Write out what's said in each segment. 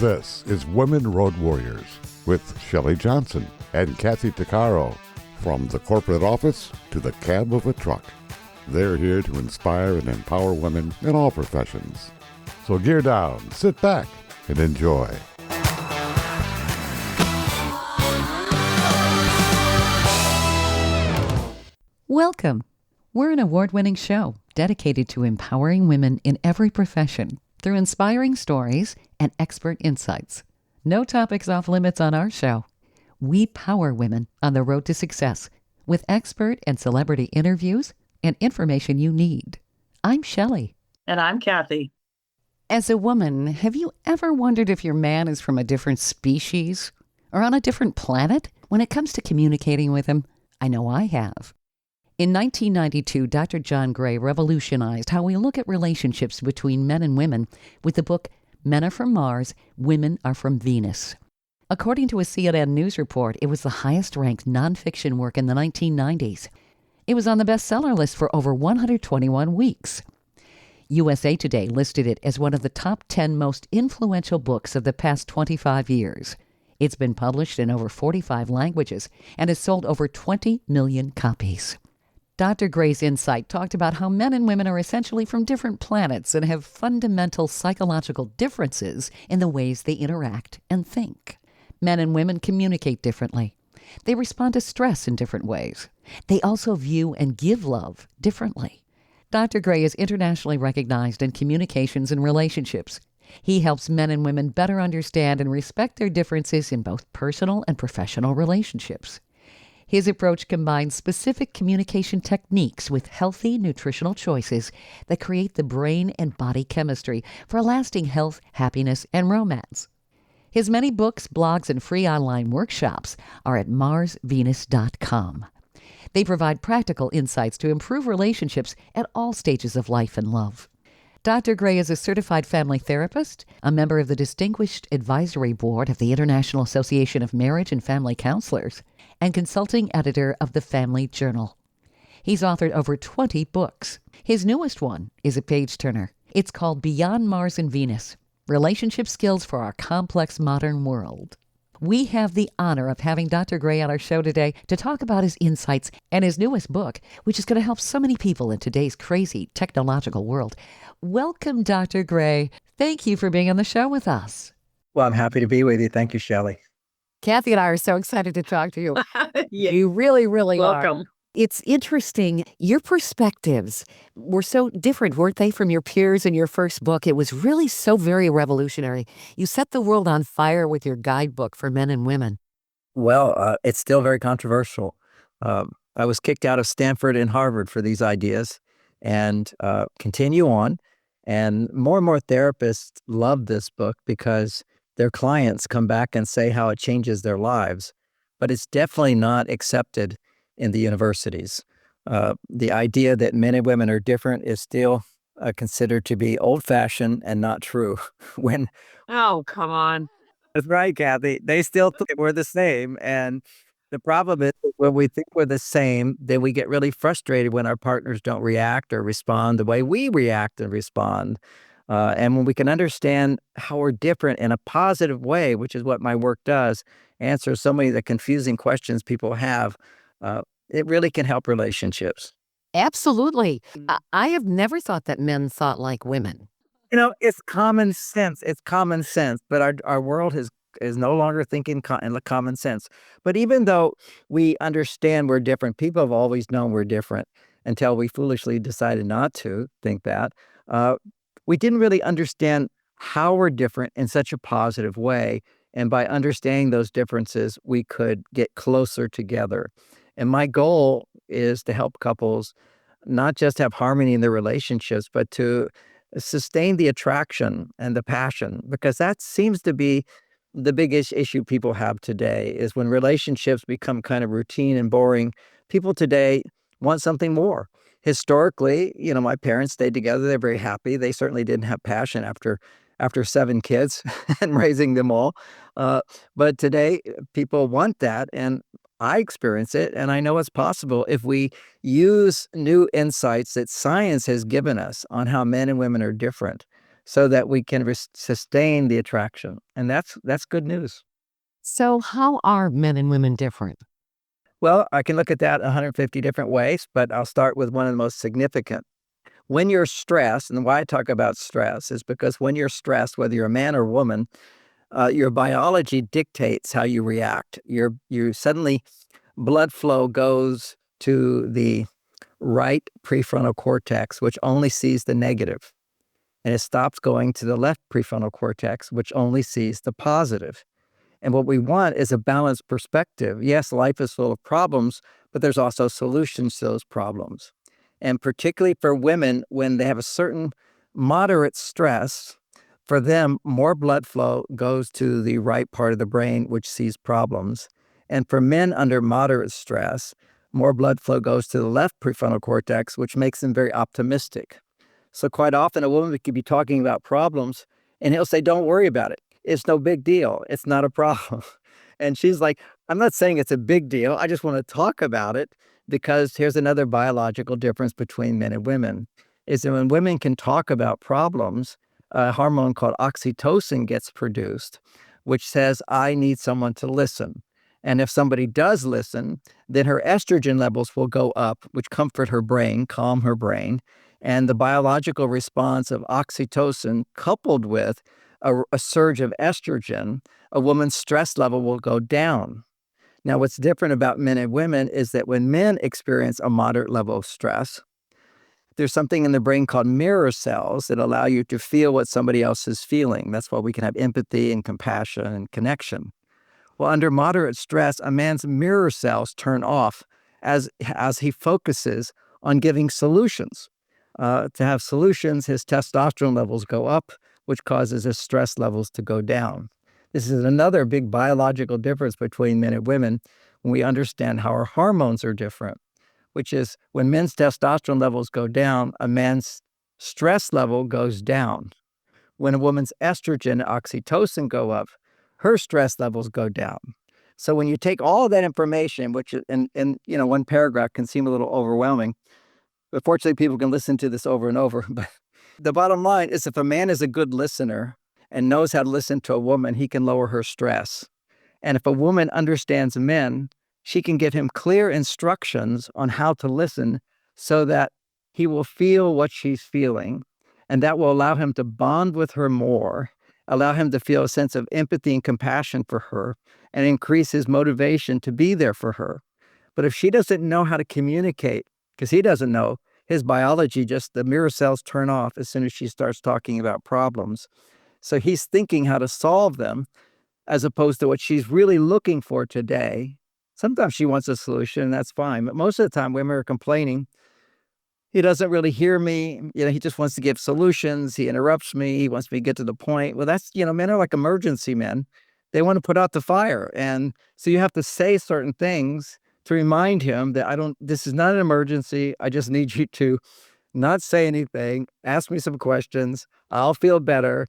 This is Women Road Warriors with Shelley Johnson and Kathy Tuccaro. From the corporate office to the cab of a truck, they're here to inspire and empower women in all professions. So gear down, sit back, and enjoy. Welcome. We're an award-winning show dedicated to empowering women in every profession through inspiring stories and expert insights. No topics off limits on our show. We power women on the road to success with expert and celebrity interviews and information you need. I'm Shelley. And I'm Kathy. As a woman, have you ever wondered if your man is from a different species or on a different planet when it comes to communicating with him? I know I have. In 1992, Dr. John Gray revolutionized how we look at relationships between men and women with the book Men Are From Mars, Women Are From Venus. According to a CNN News report, it was the highest-ranked nonfiction work in the 1990s. It was on the bestseller list for over 121 weeks. USA Today listed it as one of the top 10 most influential books of the past 25 years. It's been published in over 45 languages and has sold over 20 million copies. Dr. Gray's insight talked about how men and women are essentially from different planets and have fundamental psychological differences in the ways they interact and think. Men and women communicate differently. They respond to stress in different ways. They also view and give love differently. Dr. Gray is internationally recognized in communications and relationships. He helps men and women better understand and respect their differences in both personal and professional relationships. His approach combines specific communication techniques with healthy nutritional choices that create the brain and body chemistry for lasting health, happiness, and romance. His many books, blogs, and free online workshops are at marsvenus.com. They provide practical insights to improve relationships at all stages of life and love. Dr. Gray is a certified family therapist, a member of the Distinguished Advisory Board of the International Association of Marriage and Family Counselors, and consulting editor of the Family Journal. He's authored over 20 books. His newest one is a page-turner. It's called Beyond Mars and Venus: Relationship Skills for Our Complex Modern World. We have the honor of having Dr. Gray on our show today to talk about his insights and his newest book, which is going to help so many people in today's crazy technological world. Welcome, Dr. Gray. Thank you for being on the show with us. Well, I'm happy to be with you. Thank you, Shelley. Kathy and I are so excited to talk to you. Yeah. You really, really Welcome. are. It's interesting. Your perspectives were so different, weren't they, from your peers in your first book? It was really so very revolutionary. You set the world on fire with your guidebook for men and women. Well, it's still very controversial. I was kicked out of Stanford and Harvard for these ideas and continue on. And more therapists love this book because their clients come back and say how it changes their lives. But it's definitely not accepted in the universities. The idea that men and women are different is still considered to be old-fashioned and not true. Oh, come on. That's right, Kathy. They still think we're the same. And the problem is when we think we're the same, then we get really frustrated when our partners don't react or respond the way we react and respond. And when we can understand how we're different in a positive way, which is what my work does, answer so many of the confusing questions people have, it really can help relationships. Absolutely. I have never thought that men thought like women. You know, it's common sense. It's common sense, but our world is no longer thinking in common sense. But even though we understand we're different, people have always known we're different until we foolishly decided not to think that. We didn't really understand how we're different in such a positive way. And by understanding those differences, we could get closer together. And my goal is to help couples not just have harmony in their relationships, but to sustain the attraction and the passion, because that seems to be the biggest issue people have today is when relationships become kind of routine and boring, people today want something more. Historically, my parents stayed together. They're very happy. They certainly didn't have passion after 7 kids and raising them all. But today, people want that. And I experience it, and I know it's possible if we use new insights that science has given us on how men and women are different so that we can sustain the attraction. And that's good news. So how are men and women different? Well, I can look at that 150 different ways, but I'll start with one of the most significant. When you're stressed, and why I talk about stress is because when you're stressed, whether you're a man or woman, your biology dictates how you react. You suddenly blood flow goes to the right prefrontal cortex, which only sees the negative, and it stops going to the left prefrontal cortex, which only sees the positive. And what we want is a balanced perspective. Yes, life is full of problems, but there's also solutions to those problems. And particularly for women, when they have a certain moderate stress, for them, more blood flow goes to the right part of the brain, which sees problems. And for men under moderate stress, more blood flow goes to the left prefrontal cortex, which makes them very optimistic. So quite often a woman could be talking about problems and he'll say, don't worry about it. It's no big deal. It's not a problem. And she's like, I'm not saying it's a big deal. I just want to talk about it because here's another biological difference between men and women is that when women can talk about problems, a hormone called oxytocin gets produced, which says, I need someone to listen. And if somebody does listen, then her estrogen levels will go up, which comfort her brain, calm her brain. And the biological response of oxytocin coupled with a surge of estrogen, a woman's stress level will go down. Now, what's different about men and women is that when men experience a moderate level of stress, there's something in the brain called mirror cells that allow you to feel what somebody else is feeling. That's why we can have empathy and compassion and connection. Well, under moderate stress, a man's mirror cells turn off as he focuses on giving solutions. To have solutions, his testosterone levels go up, which causes his stress levels to go down. This is another big biological difference between men and women when we understand how our hormones are different, which is when men's testosterone levels go down, a man's stress level goes down. When a woman's estrogen and oxytocin go up, her stress levels go down. So when you take all of that information, which in one paragraph can seem a little overwhelming, but fortunately people can listen to this over and over. But the bottom line is if a man is a good listener and knows how to listen to a woman, he can lower her stress. And if a woman understands men, she can give him clear instructions on how to listen so that he will feel what she's feeling. And that will allow him to bond with her more, allow him to feel a sense of empathy and compassion for her, and increase his motivation to be there for her. But if she doesn't know how to communicate, because he doesn't know, his biology, just the mirror cells turn off as soon as she starts talking about problems. So he's thinking how to solve them as opposed to what she's really looking for today. Sometimes she wants a solution, and that's fine. But most of the time, women are complaining, he doesn't really hear me. He just wants to give solutions. He interrupts me. He wants me to get to the point. Well, that's, men are like emergency men. They want to put out the fire. And so you have to say certain things to remind him that this is not an emergency. I just need you to not say anything, ask me some questions. I'll feel better.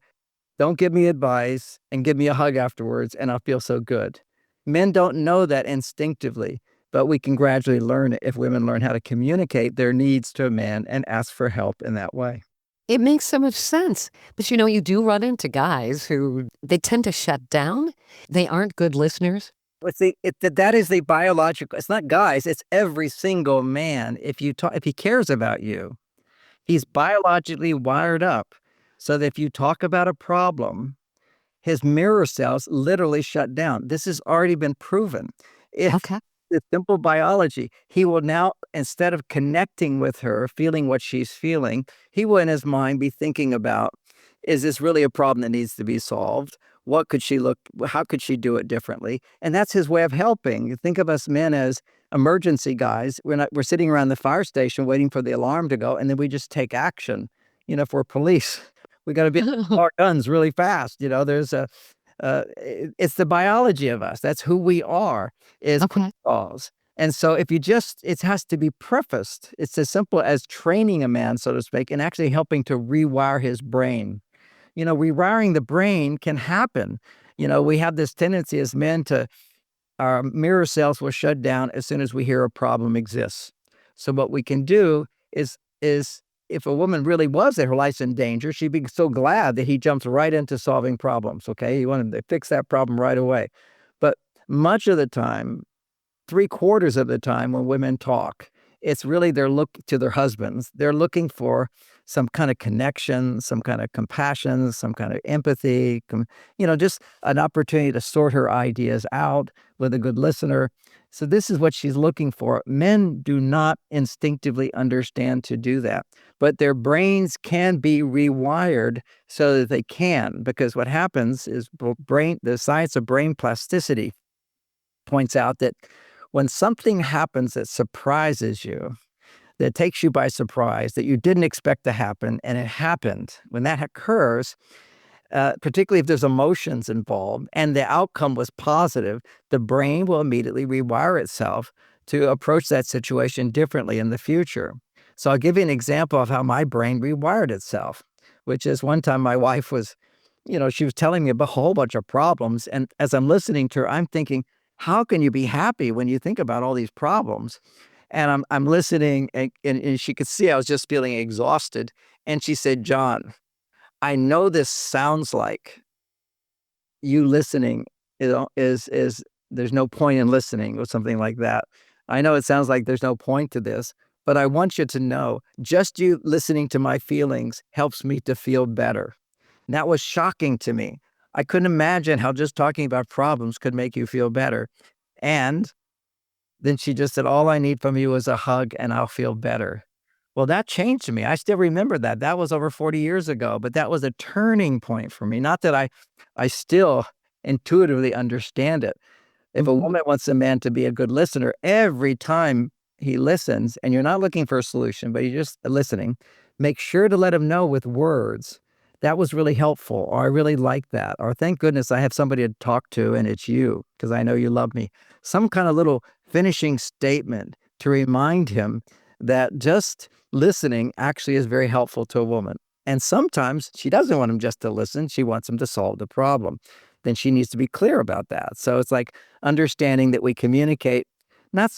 Don't give me advice and give me a hug afterwards, and I'll feel so good. Men don't know that instinctively, but we can gradually learn it if women learn how to communicate their needs to a man and ask for help in that way. It makes so much sense. But you do run into guys who they tend to shut down. They aren't good listeners. That is the biological, it's not guys, it's every single man. If he cares about you, he's biologically wired up so that if you talk about a problem, his mirror cells literally shut down. This has already been proven. Okay. It's simple biology. He will now, instead of connecting with her, feeling what she's feeling, he will in his mind be thinking about, is this really a problem that needs to be solved? How could she do it differently? And that's his way of helping. Think of us men as emergency guys. We're sitting around the fire station waiting for the alarm to go, and then we just take action. If we're police, we got to be our guns really fast. It's the biology of us. That's who we are, is quick calls. And so it has to be prefaced. It's as simple as training a man, so to speak, and actually helping to rewire his brain. Rewiring the brain can happen. We have this tendency as men our mirror cells will shut down as soon as we hear a problem exists. So what we can do is if a woman really was that her life's in danger, she'd be so glad that he jumps right into solving problems, okay? He wanted to fix that problem right away. But much of the time, 3/4 of the time when women talk, it's really they're look to their husbands. They're looking for some kind of connection, some kind of compassion, some kind of empathy, just an opportunity to sort her ideas out with a good listener. So this is what she's looking for. Men do not instinctively understand to do that, but their brains can be rewired so that they can, because what happens is the science of brain plasticity points out that when something happens that surprises you, that takes you by surprise, that you didn't expect to happen, and it happened, when that occurs, particularly if there's emotions involved and the outcome was positive, the brain will immediately rewire itself to approach that situation differently in the future. So I'll give you an example of how my brain rewired itself, which is one time my wife was, she was telling me about a whole bunch of problems. And as I'm listening to her, I'm thinking, how can you be happy when you think about all these problems? And I'm listening, and she could see I was just feeling exhausted. And she said, John, I know this sounds like you listening, is there's no point in listening or something like that. I know it sounds like there's no point to this, but I want you to know just you listening to my feelings helps me to feel better. And that was shocking to me. I couldn't imagine how just talking about problems could make you feel better. And then she just said, all I need from you is a hug and I'll feel better. Well, that changed me. I still remember that. That was over 40 years ago, but that was a turning point for me. Not that I still intuitively understand it. If a woman wants a man to be a good listener, every time he listens, and you're not looking for a solution, but you're just listening, make sure to let him know with words, that was really helpful, or I really like that, or thank goodness I have somebody to talk to and it's you, because I know you love me. Some kind of little finishing statement to remind him that just listening actually is very helpful to a woman. And sometimes she doesn't want him just to listen. She wants him to solve the problem. Then she needs to be clear about that. So it's like understanding that we communicate not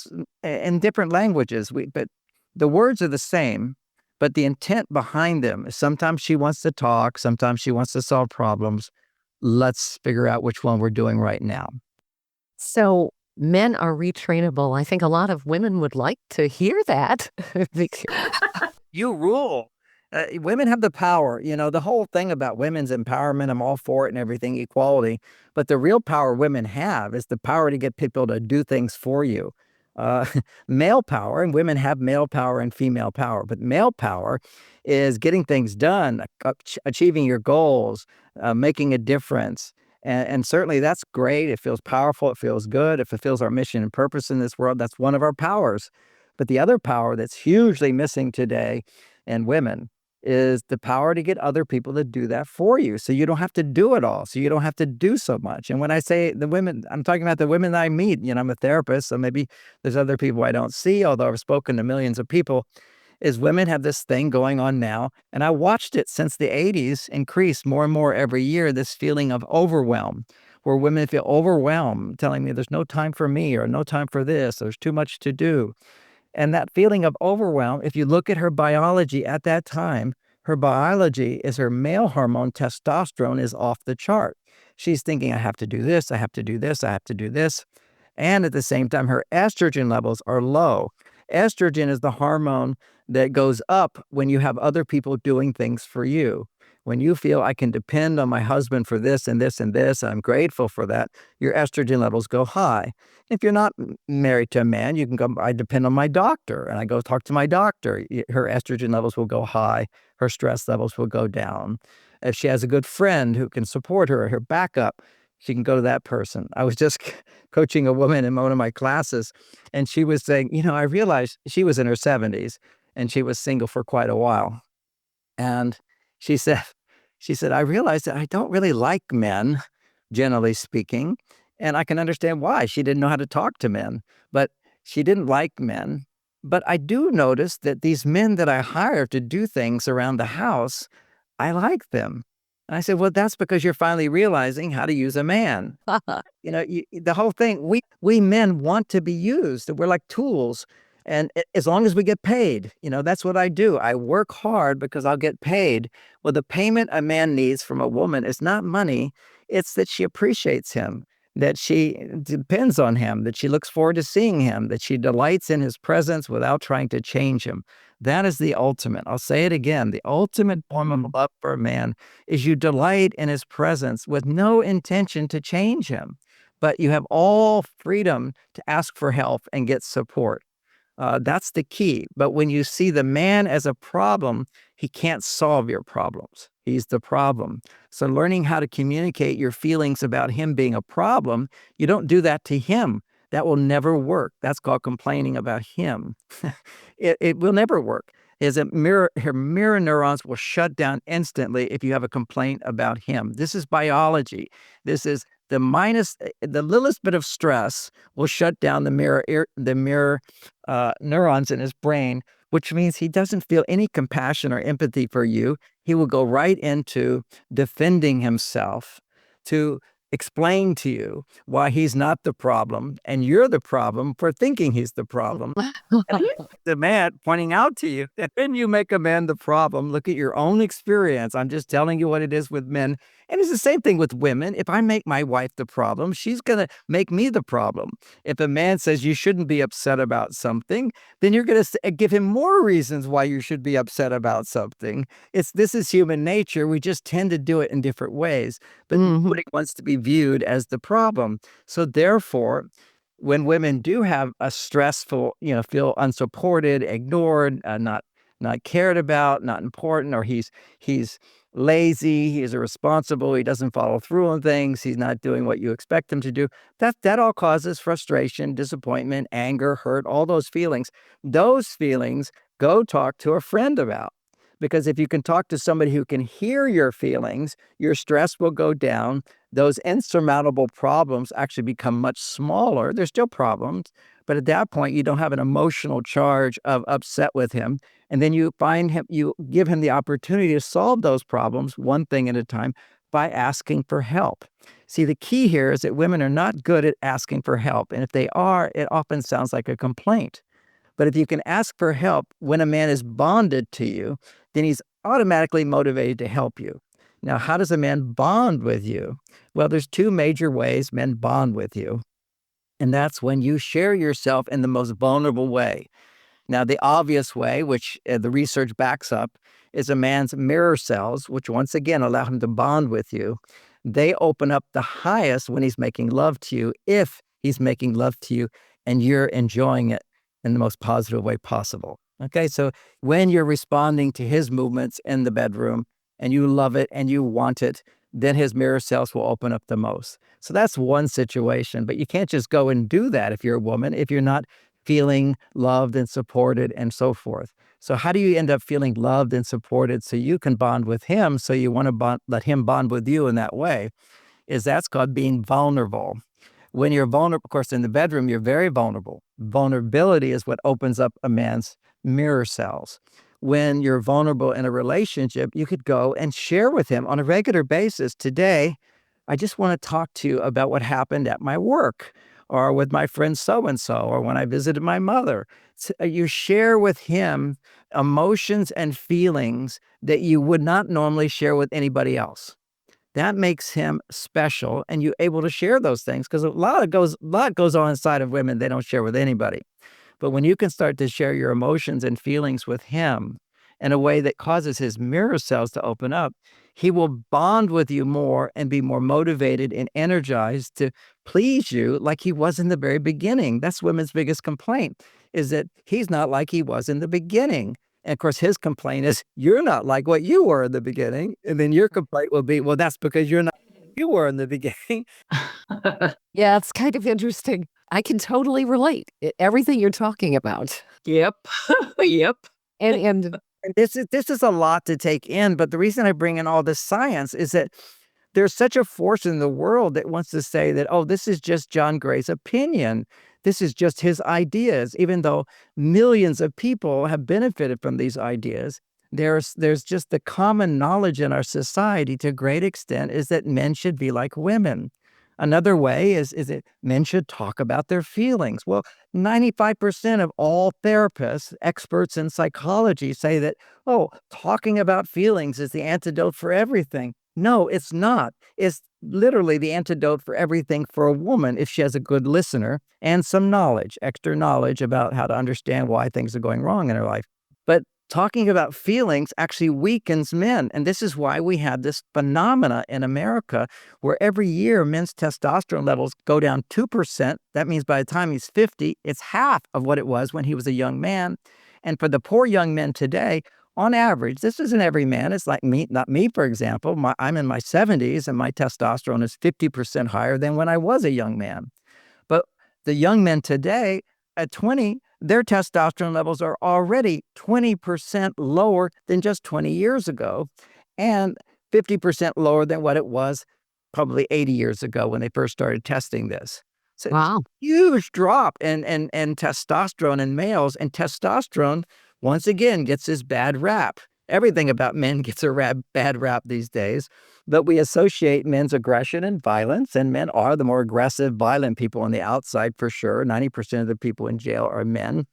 in different languages, but the words are the same, but the intent behind them is sometimes she wants to talk, sometimes she wants to solve problems. Let's figure out which one we're doing right now. So men are retrainable. I think a lot of women would like to hear that. You rule. Women have the power. The whole thing about women's empowerment, I'm all for it and everything, equality. But the real power women have is the power to get people to do things for you. Male power, and women have male power and female power, but male power is getting things done, achieving your goals, making a difference. And certainly that's great. It feels powerful. It feels good. It fulfills our mission and purpose in this world. That's one of our powers. But the other power that's hugely missing today in women is the power to get other people to do that for you. So you don't have to do it all. So you don't have to do so much. And when I say the women, I'm talking about the women that I meet. I'm a therapist, so maybe there's other people I don't see, although I've spoken to millions of people, is women have this thing going on now. And I watched it since the 80s increase more and more every year, this feeling of overwhelm, where women feel overwhelmed, telling me there's no time for me or no time for this, there's too much to do. And that feeling of overwhelm, if you look at her biology at that time, her biology is her male hormone, testosterone, is off the chart. She's thinking, I have to do this, I have to do this, I have to do this. And at the same time, her estrogen levels are low. Estrogen is the hormone that goes up when you have other people doing things for you. When you feel I can depend on my husband for this and this and this, and I'm grateful for that, your estrogen levels go high. If you're not married to a man, you can go, I depend on my doctor, and I go talk to my doctor. Her estrogen levels will go high. Her stress levels will go down. If she has a good friend who can support her backup, she can go to that person. I was just coaching a woman in one of my classes, and she was saying, I realized she was in her 70s, and she was single for quite a while. And she said, I realized that I don't really like men, generally speaking, and I can understand why. She didn't know how to talk to men, but she didn't like men. But I do notice that these men that I hire to do things around the house, I like them. And I said, well, that's because you're finally realizing how to use a man. The whole thing, we men want to be used. We're like tools. And as long as we get paid, that's what I do. I work hard because I'll get paid. Well, the payment a man needs from a woman is not money. It's that she appreciates him, that she depends on him, that she looks forward to seeing him, that she delights in his presence without trying to change him. That is the ultimate. I'll say it again. The ultimate form of love for a man is you delight in his presence with no intention to change him, but you have all freedom to ask for help and get support. That's the key. But when you see the man as a problem, he can't solve your problems. He's the problem. So learning how to communicate your feelings about him being a problem, you don't do that to him. That will never work. That's called complaining about him. It will never work. Her mirror neurons will shut down instantly if you have a complaint about him. This is biology. This is the littlest bit of stress will shut down the mirror neurons in his brain, which means he doesn't feel any compassion or empathy for you. He will go right into defending himself to explain to you why he's not the problem and you're the problem for thinking he's the problem. And the man pointing out to you that when you make a man the problem, look at your own experience. I'm just telling you what it is with men. And it's the same thing with women. If I make my wife the problem, she's going to make me the problem. If a man says you shouldn't be upset about something, then you're going to give him more reasons why you should be upset about something. This is human nature. We just tend to do it in different ways. But nobody wants to be viewed as the problem. So therefore, when women do have a stressful, feel unsupported, ignored, not cared about, not important, or he's lazy, he's irresponsible, he doesn't follow through on things, he's not doing what you expect him to do, that all causes frustration, disappointment, anger, hurt, all those feelings. Those feelings, go talk to a friend about. Because if you can talk to somebody who can hear your feelings, your stress will go down. Those insurmountable problems actually become much smaller. They're still problems, but at that point, you don't have an emotional charge of upset with him. And then you give him the opportunity to solve those problems one thing at a time by asking for help. See, the key here is that women are not good at asking for help. And if they are, it often sounds like a complaint. But if you can ask for help when a man is bonded to you, then he's automatically motivated to help you. Now, how does a man bond with you? Well, there's two major ways men bond with you. And that's when you share yourself in the most vulnerable way. Now, the obvious way, which the research backs up, is a man's mirror cells, which once again allow him to bond with you. They open up the highest when he's making love to you, if he's making love to you and you're enjoying it in the most positive way possible. Okay, so when you're responding to his movements in the bedroom and you love it and you want it, then his mirror cells will open up the most. So that's one situation, but you can't just go and do that if you're a woman, if you're not feeling loved and supported and so forth. So how do you end up feeling loved and supported so you can bond with him, so you want to let him bond with you in that way? That's called being vulnerable. When you're vulnerable, of course, in the bedroom, you're very vulnerable. Vulnerability is what opens up a man's mirror cells. When you're vulnerable in a relationship, you could go and share with him on a regular basis. Today, I just want to talk to you about what happened at my work, or with my friend so-and-so, or when I visited my mother. So you share with him emotions and feelings that you would not normally share with anybody else. That makes him special, and you're able to share those things, because a lot goes on inside of women they don't share with anybody. But when you can start to share your emotions and feelings with him in a way that causes his mirror cells to open up, he will bond with you more and be more motivated and energized to please you like he was in the very beginning. That's women's biggest complaint, is that he's not like he was in the beginning. And of course, his complaint is, you're not like what you were in the beginning. And then your complaint will be, well, that's because you're not like you were in the beginning. Yeah, it's kind of interesting. I can totally relate. Everything you're talking about. Yep. Yep. And And this is a lot to take in. But the reason I bring in all this science is that there's such a force in the world that wants to say that, oh, this is just John Gray's opinion. This is just his ideas, even though millions of people have benefited from these ideas. There's just the common knowledge in our society to a great extent is that men should be like women. Another way is that men should talk about their feelings. Well, 95% of all therapists, experts in psychology say that, oh, talking about feelings is the antidote for everything. No, it's not. It's literally the antidote for everything for a woman if she has a good listener and some knowledge, extra knowledge about how to understand why things are going wrong in her life. But talking about feelings actually weakens men. And this is why we have this phenomena in America where every year men's testosterone levels go down 2%. That means by the time he's 50, it's half of what it was when he was a young man. And for the poor young men today, on average, this isn't every man. It's like me, not me, for example. I'm in my 70s and my testosterone is 50% higher than when I was a young man. But the young men today at 20, their testosterone levels are already 20% lower than just 20 years ago and 50% lower than what it was probably 80 years ago when they first started testing this. So Wow. huge drop in testosterone in males, and testosterone, once again, gets this bad rap. Everything about men gets a bad rap these days, but we associate men's aggression and violence, and men are the more aggressive, violent people on the outside for sure. 90% of the people in jail are men.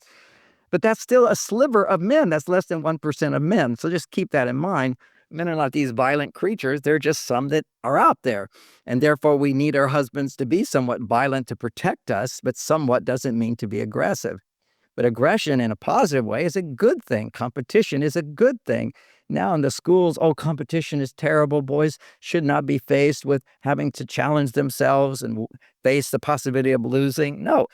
But that's still a sliver of men. That's less than 1% of men. So just keep that in mind. Men are not these violent creatures. They're just some that are out there. And therefore, we need our husbands to be somewhat violent to protect us, but somewhat doesn't mean to be aggressive. But aggression in a positive way is a good thing. Competition is a good thing. Now in the schools, oh, competition is terrible. Boys should not be faced with having to challenge themselves and face the possibility of losing. No,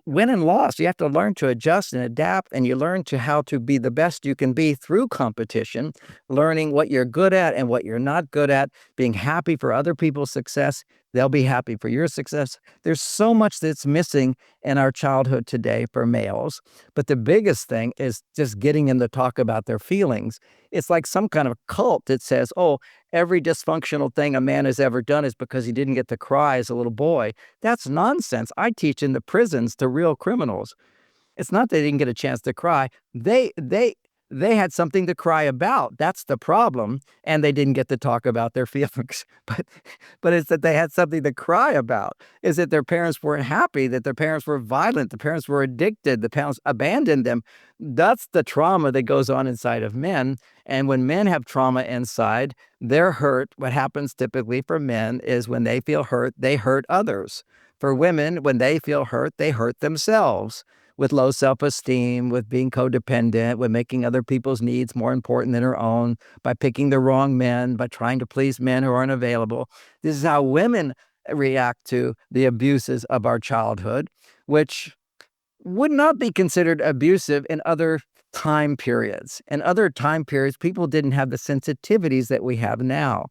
win and loss. You have to learn to adjust and adapt, and you learn to how to be the best you can be through competition, learning what you're good at and what you're not good at, being happy for other people's success. They'll be happy for your success. There's so much that's missing in our childhood today for males. But the biggest thing is just getting them to talk about their feelings. It's like some kind of cult that says, oh, every dysfunctional thing a man has ever done is because he didn't get to cry as a little boy. That's nonsense. I teach in the prisons to real criminals. It's not that they didn't get a chance to cry. They had something to cry about. That's the problem. And they didn't get to talk about their feelings. But it's that they had something to cry about. Is that their parents weren't happy, that their parents were violent, the parents were addicted, the parents abandoned them. That's the trauma that goes on inside of men. And when men have trauma inside, they're hurt. What happens typically for men is when they feel hurt, they hurt others. For women, when they feel hurt, they hurt themselves. With low self-esteem, with being codependent, with making other people's needs more important than her own, by picking the wrong men, by trying to please men who aren't available. This is how women react to the abuses of our childhood, which would not be considered abusive in other time periods. In other time periods, people didn't have the sensitivities that we have now.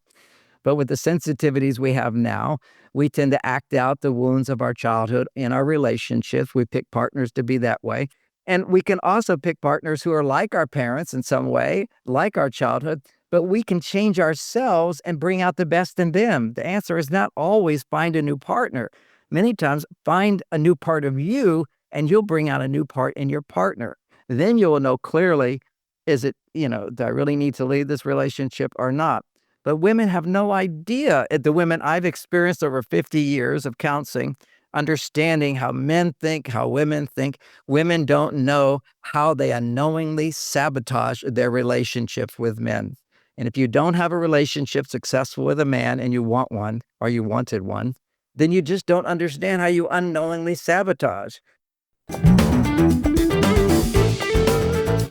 But with the sensitivities we have now, we tend to act out the wounds of our childhood in our relationships. We pick partners to be that way. And we can also pick partners who are like our parents in some way, like our childhood, but we can change ourselves and bring out the best in them. The answer is not always find a new partner. Many times, find a new part of you, and you'll bring out a new part in your partner. Then you will know clearly, is it, do I really need to leave this relationship or not? But women have no idea. The women I've experienced over 50 years of counseling, understanding how men think, how women think, women don't know how they unknowingly sabotage their relationships with men. And if you don't have a relationship successful with a man and you want one, or you wanted one, then you just don't understand how you unknowingly sabotage.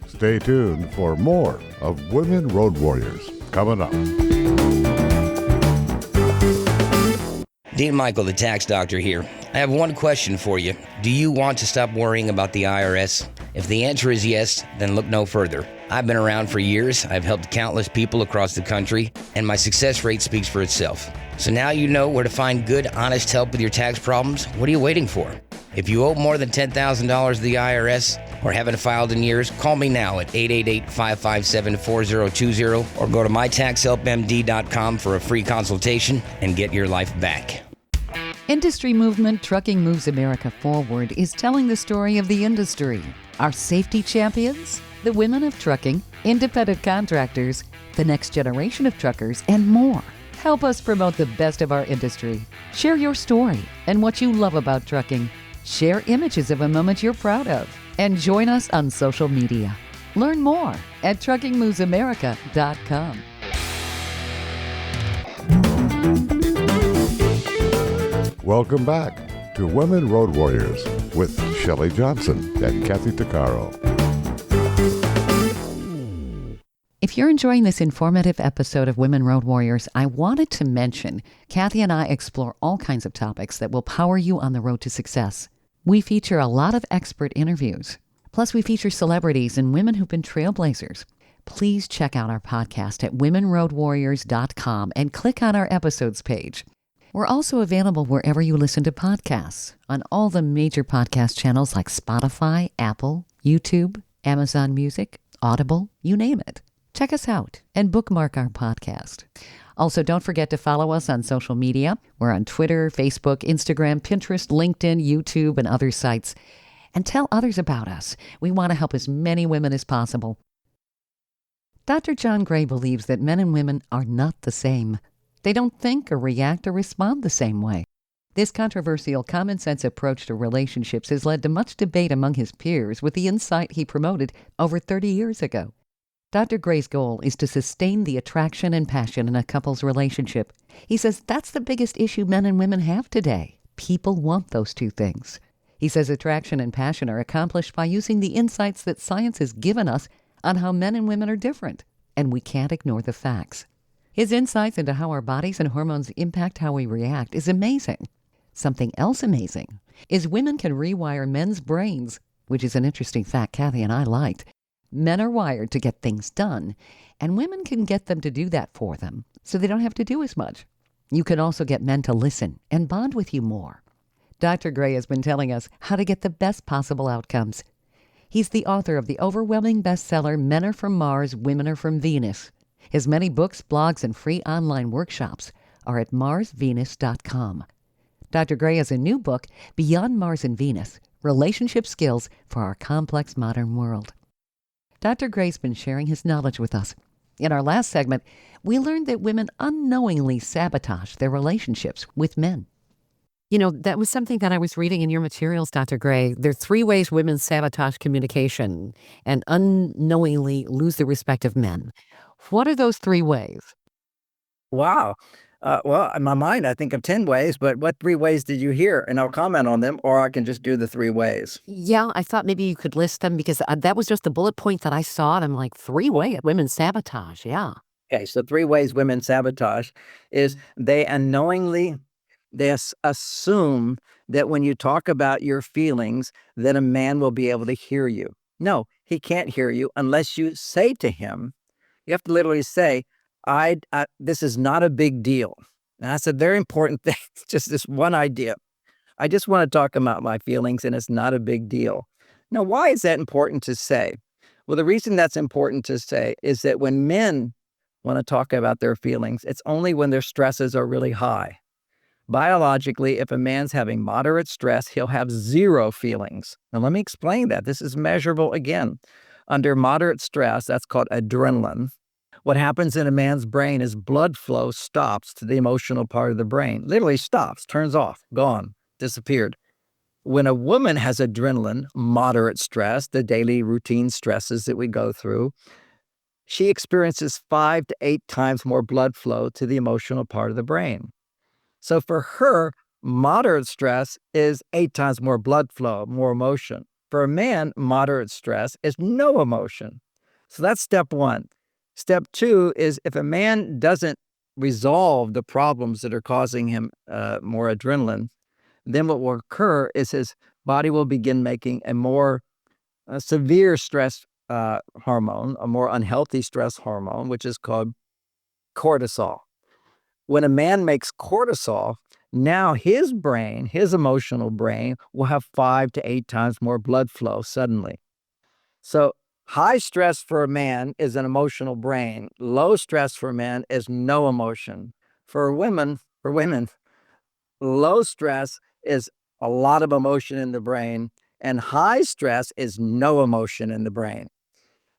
Stay tuned for more of Women Road Warriors coming up. Dean Michael, the tax doctor here. I have one question for you. Do you want to stop worrying about the IRS? If the answer is yes, then look no further. I've been around for years. I've helped countless people across the country, and my success rate speaks for itself. So now you know where to find good, honest help with your tax problems. What are you waiting for? If you owe more than $10,000 to the IRS or haven't filed in years, call me now at 888-557-4020 or go to mytaxhelpmd.com for a free consultation and get your life back. Industry movement Trucking Moves America Forward is telling the story of the industry. Our safety champions, the women of trucking, independent contractors, the next generation of truckers, and more. Help us promote the best of our industry. Share your story and what you love about trucking. Share images of a moment you're proud of. And join us on social media. Learn more at truckingmovesamerica.com. Welcome back to Women Road Warriors with Shelley Johnson and Kathy Tuccaro. If you're enjoying this informative episode of Women Road Warriors, I wanted to mention Kathy and I explore all kinds of topics that will power you on the road to success. We feature a lot of expert interviews. Plus, we feature celebrities and women who've been trailblazers. Please check out our podcast at womenroadwarriors.com and click on our episodes page. We're also available wherever you listen to podcasts, on all the major podcast channels like Spotify, Apple, YouTube, Amazon Music, Audible, you name it. Check us out and bookmark our podcast. Also, don't forget to follow us on social media. We're on Twitter, Facebook, Instagram, Pinterest, LinkedIn, YouTube, and other sites. And tell others about us. We want to help as many women as possible. Dr. John Gray believes that men and women are not the same. They don't think or react or respond the same way. This controversial common sense approach to relationships has led to much debate among his peers with the insight he promoted over 30 years ago. Dr. Gray's goal is to sustain the attraction and passion in a couple's relationship. He says that's the biggest issue men and women have today. People want those two things. He says attraction and passion are accomplished by using the insights that science has given us on how men and women are different, and we can't ignore the facts. His insights into how our bodies and hormones impact how we react is amazing. Something else amazing is women can rewire men's brains, which is an interesting fact Kathy and I liked. Men are wired to get things done, and women can get them to do that for them, so they don't have to do as much. You can also get men to listen and bond with you more. Dr. Gray has been telling us how to get the best possible outcomes. He's the author of the overwhelming bestseller, Men Are From Mars, Women Are From Venus. His many books, blogs, and free online workshops are at marsvenus.com. Dr. Gray has a new book, Beyond Mars and Venus, Relationship Skills for Our Complex Modern World. Dr. Gray's been sharing his knowledge with us. In our last segment, we learned that women unknowingly sabotage their relationships with men. You know, that was something that I was reading in your materials, Dr. Gray. There are 3 ways women sabotage communication and unknowingly lose the respect of men. What are those 3 ways? Wow. Well, in my mind, I think of 10 ways, but what 3 ways did you hear? And I'll comment on them, or I can just do the 3 ways. Yeah, I thought maybe you could list them because that was just the bullet point that I saw. And I'm like, 3 ways women sabotage. Yeah. Okay, so 3 ways women sabotage is they unknowingly, assume that when you talk about your feelings, that a man will be able to hear you. No, he can't hear you unless you say to him, you have to literally say, this is not a big deal. And that's a very important thing. It's just this one idea. I just want to talk about my feelings and it's not a big deal. Now, why is that important to say? Well, the reason that's important to say is that when men want to talk about their feelings, it's only when their stresses are really high. Biologically, if a man's having moderate stress, he'll have 0 feelings. Now, let me explain that. This is measurable again. Under moderate stress, that's called adrenaline. What happens in a man's brain is blood flow stops to the emotional part of the brain. Literally stops, turns off, gone, disappeared. When a woman has adrenaline, moderate stress, the daily routine stresses that we go through, she experiences 5 to 8 times more blood flow to the emotional part of the brain. So for her, moderate stress is 8 times more blood flow, more emotion. For a man, moderate stress is no emotion. So that's step 1. Step 2 is if a man doesn't resolve the problems that are causing him more adrenaline, then what will occur is his body will begin making a more severe stress hormone, a more unhealthy stress hormone, which is called cortisol. When a man makes cortisol, now his brain, his emotional brain, will have 5 to 8 times more blood flow suddenly. So high stress for a man is an emotional brain. Low stress for men is no emotion. For women, low stress is a lot of emotion in the brain, and high stress is no emotion in the brain.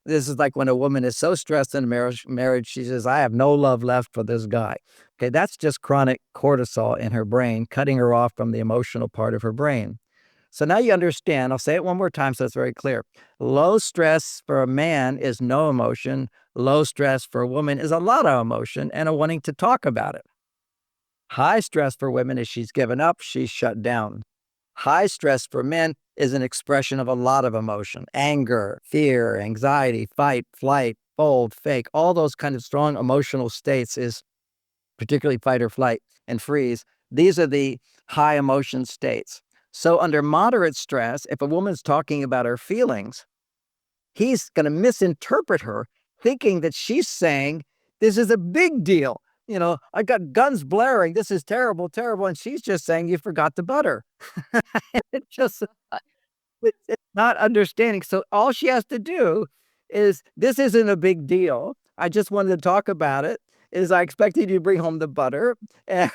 This is like when a woman is so stressed in a marriage, she says, I have no love left for this guy. Okay, that's just chronic cortisol in her brain, cutting her off from the emotional part of her brain. So now you understand, I'll say it one more time so it's very clear. Low stress for a man is no emotion. Low stress for a woman is a lot of emotion and a wanting to talk about it. High stress for women is she's given up, she's shut down. High stress for men is an expression of a lot of emotion: anger, fear, anxiety, fight, flight, fold, fake. All those kind of strong emotional states is particularly fight or flight and freeze. These are the high emotion states. So under moderate stress, if a woman's talking about her feelings, he's going to misinterpret her, thinking that she's saying, this is a big deal. I got guns blaring. This is terrible, terrible. And she's just saying, you forgot the butter. It just, it's not understanding. So all she has to do is, this isn't a big deal. I just wanted to talk about it. I expected you to bring home the butter. And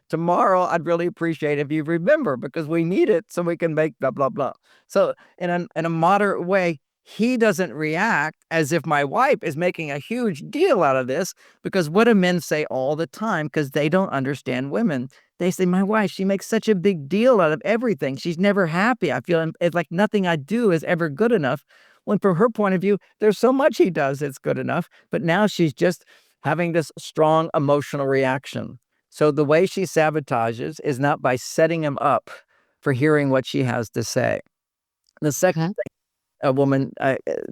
tomorrow, I'd really appreciate if you remember, because we need it so we can make blah, blah, blah. So in a moderate way, he doesn't react as if my wife is making a huge deal out of this, because what do men say all the time? Because they don't understand women. They say, my wife, she makes such a big deal out of everything. She's never happy. I feel it's like nothing I do is ever good enough. When from her point of view, there's so much he does that's good enough. But now she's just having this strong emotional reaction. So the way she sabotages is not by setting him up for hearing what she has to say. The second thing a woman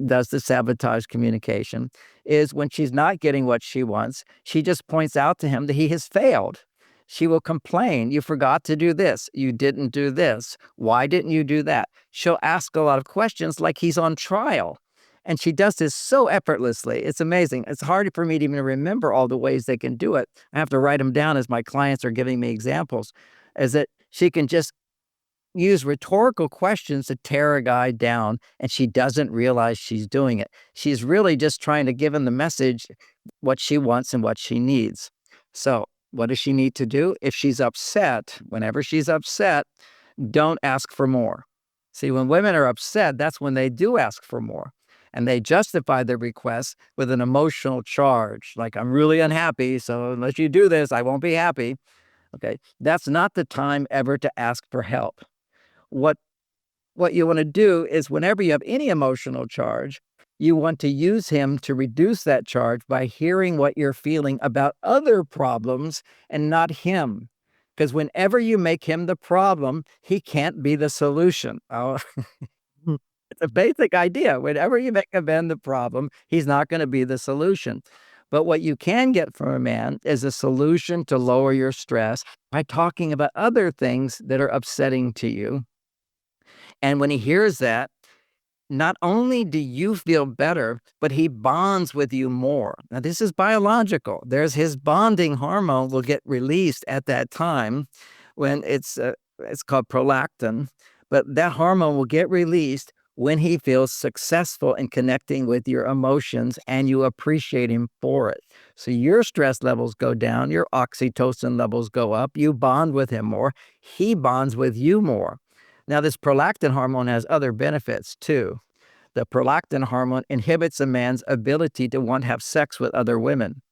does to sabotage communication is when she's not getting what she wants, she just points out to him that he has failed. She will complain, you forgot to do this, you didn't do this, why didn't you do that? She'll ask a lot of questions like he's on trial. And she does this so effortlessly. It's amazing. It's hard for me to even remember all the ways they can do it. I have to write them down as my clients are giving me examples, is that she can just use rhetorical questions to tear a guy down, and she doesn't realize she's doing it. She's really just trying to give him the message, what she wants and what she needs. So what does she need to do? If she's upset, whenever she's upset, don't ask for more. See, when women are upset, that's when they do ask for more. And they justify their request with an emotional charge, like, I'm really unhappy, so unless you do this, I won't be happy. Okay, that's not the time ever to ask for help. What you want to do is, whenever you have any emotional charge, you want to use him to reduce that charge by hearing what you're feeling about other problems and not him. Because whenever you make him the problem, he can't be the solution. Oh, it's a basic idea. Whenever you make a man the problem, he's not going to be the solution. But what you can get from a man is a solution to lower your stress by talking about other things that are upsetting to you. And when he hears that, not only do you feel better, but he bonds with you more. Now, this is biological. There's his bonding hormone will get released at that time when it's called prolactin. But that hormone will get released when he feels successful in connecting with your emotions and you appreciate him for it. So your stress levels go down, your oxytocin levels go up, you bond with him more, he bonds with you more. Now, this prolactin hormone has other benefits too. The prolactin hormone inhibits a man's ability to want to have sex with other women.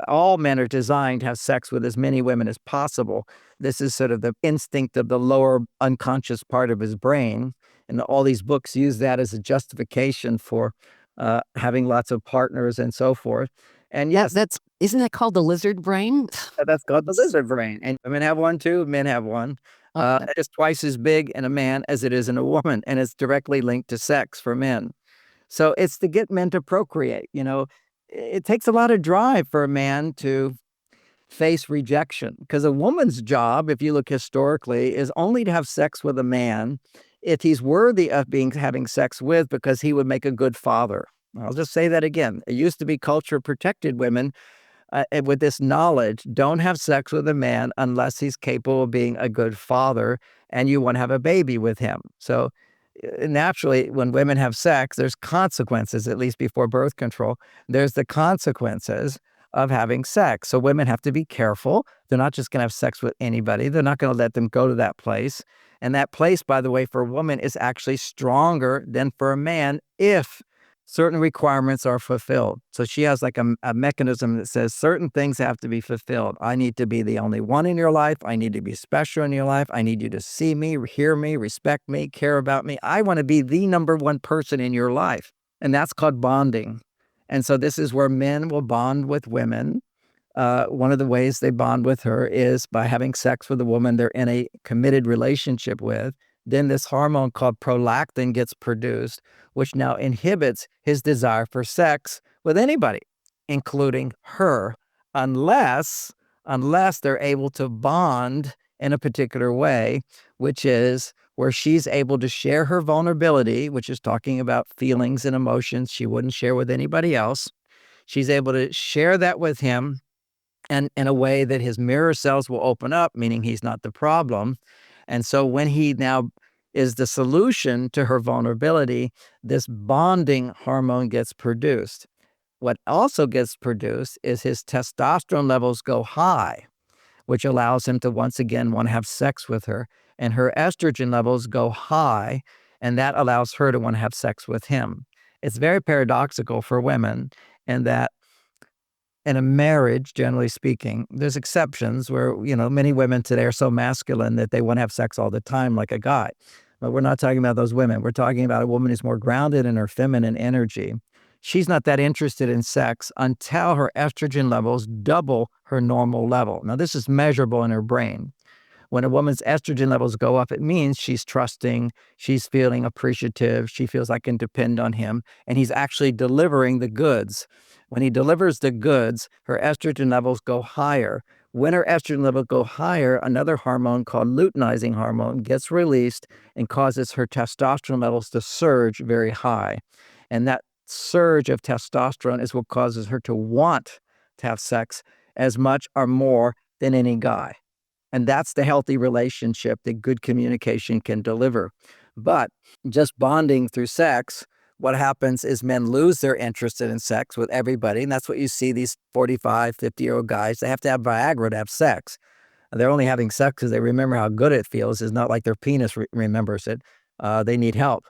All men are designed to have sex with as many women as possible. This is sort of the instinct of the lower unconscious part of his brain. And all these books use that as a justification for having lots of partners and so forth. And yes, Isn't that called the lizard brain? that's called the lizard brain. And women have one too, men have one. It's twice as big in a man as it is in a woman, and it's directly linked to sex for men. So it's to get men to procreate. It takes a lot of drive for a man to face rejection, because a woman's job, if you look historically, is only to have sex with a man if he's worthy of having sex with, because he would make a good father. I'll just say that again. It used to be culture protected women with this knowledge: don't have sex with a man unless he's capable of being a good father and you want to have a baby with him. So naturally, when women have sex, there's consequences, at least before birth control. There's the consequences of having sex. So women have to be careful. They're not just going to have sex with anybody. They're not going to let them go to that place. And that place, by the way, for a woman is actually stronger than for a man if certain requirements are fulfilled. So she has like a mechanism that says certain things have to be fulfilled. I need to be the only one in your life. I need to be special in your life. I need you to see me, hear me, respect me, care about me. I want to be the number one person in your life. And that's called bonding. And so this is where men will bond with women. One of the ways they bond with her is by having sex with a woman they're in a committed relationship with. Then this hormone called prolactin gets produced, which now inhibits his desire for sex with anybody, including her, unless they're able to bond in a particular way, which is where she's able to share her vulnerability, which is talking about feelings and emotions she wouldn't share with anybody else. She's able to share that with him, and in a way that his mirror cells will open up, meaning he's not the problem. And so when he now is the solution to her vulnerability, this bonding hormone gets produced. What also gets produced is his testosterone levels go high, which allows him to once again want to have sex with her. And her estrogen levels go high, and that allows her to want to have sex with him. It's very paradoxical for women in that in a marriage, generally speaking, there's exceptions where, many women today are so masculine that they want to have sex all the time like a guy. But we're not talking about those women. We're talking about a woman who's more grounded in her feminine energy. She's not that interested in sex until her estrogen levels double her normal level. Now, this is measurable in her brain. When a woman's estrogen levels go up, it means she's trusting, she's feeling appreciative, she feels I can depend on him, and he's actually delivering the goods. When he delivers the goods, her estrogen levels go higher. When her estrogen levels go higher, another hormone called luteinizing hormone gets released and causes her testosterone levels to surge very high. And that surge of testosterone is what causes her to want to have sex as much or more than any guy. And that's the healthy relationship that good communication can deliver. But just bonding through sex, what happens is men lose their interest in sex with everybody. And that's what you see these 45, 50-year-old guys. They have to have Viagra to have sex. They're only having sex because they remember how good it feels. It's not like their penis remembers it. They need help.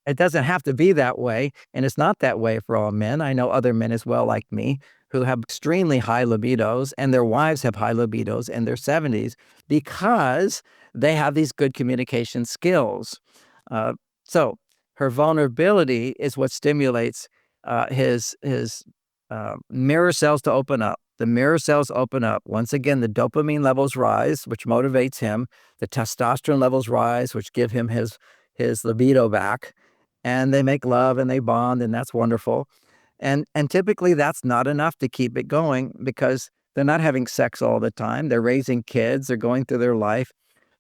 It doesn't have to be that way, and it's not that way for all men. I know other men as well, like me, who have extremely high libidos, and their wives have high libidos in their 70s because they have these good communication skills. So her vulnerability is what stimulates his mirror cells to open up. The mirror cells open up. Once again, the dopamine levels rise, which motivates him. The testosterone levels rise, which give him his libido back. And they make love and they bond, and that's wonderful. And typically that's not enough to keep it going because they're not having sex all the time. They're raising kids. They're going through their life.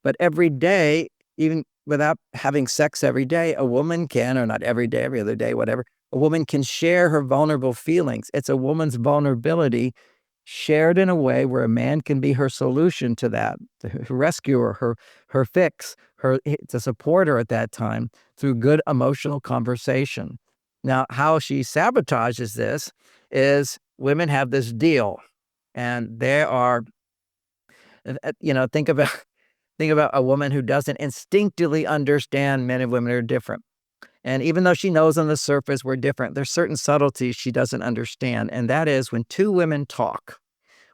But every day, even without having sex every day, a woman can, or not every day, every other day, whatever, a woman can share her vulnerable feelings. It's a woman's vulnerability shared in a way where a man can be her solution to that, to rescue her, her fix, to support her at that time through good emotional conversation. Now, how she sabotages this is women have this deal, and they are, think about a woman who doesn't instinctively understand men and women are different. And even though she knows on the surface we're different, there's certain subtleties she doesn't understand. And that is when two women talk,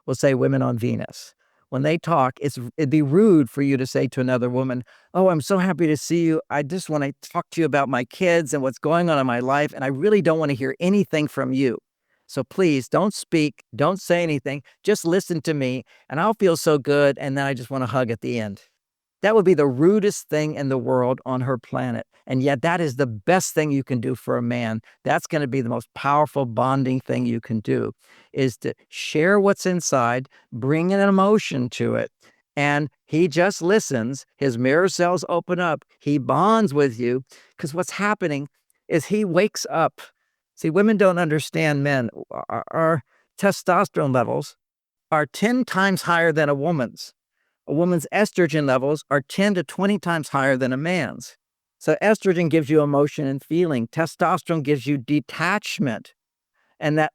we'll say women on Venus. When they talk, it'd be rude for you to say to another woman, "Oh, I'm so happy to see you. I just want to talk to you about my kids and what's going on in my life. And I really don't want to hear anything from you. So please don't speak. Don't say anything. Just listen to me and I'll feel so good. And then I just want to hug at the end." That would be the rudest thing in the world on her planet. And yet that is the best thing you can do for a man. That's going to be the most powerful bonding thing you can do, is to share what's inside, bring an emotion to it. And he just listens. His mirror cells open up. He bonds with you because what's happening is he wakes up. See, women don't understand men. Our testosterone levels are 10 times higher than a woman's. A woman's estrogen levels are 10 to 20 times higher than a man's. So estrogen gives you emotion and feeling. Testosterone gives you detachment. And that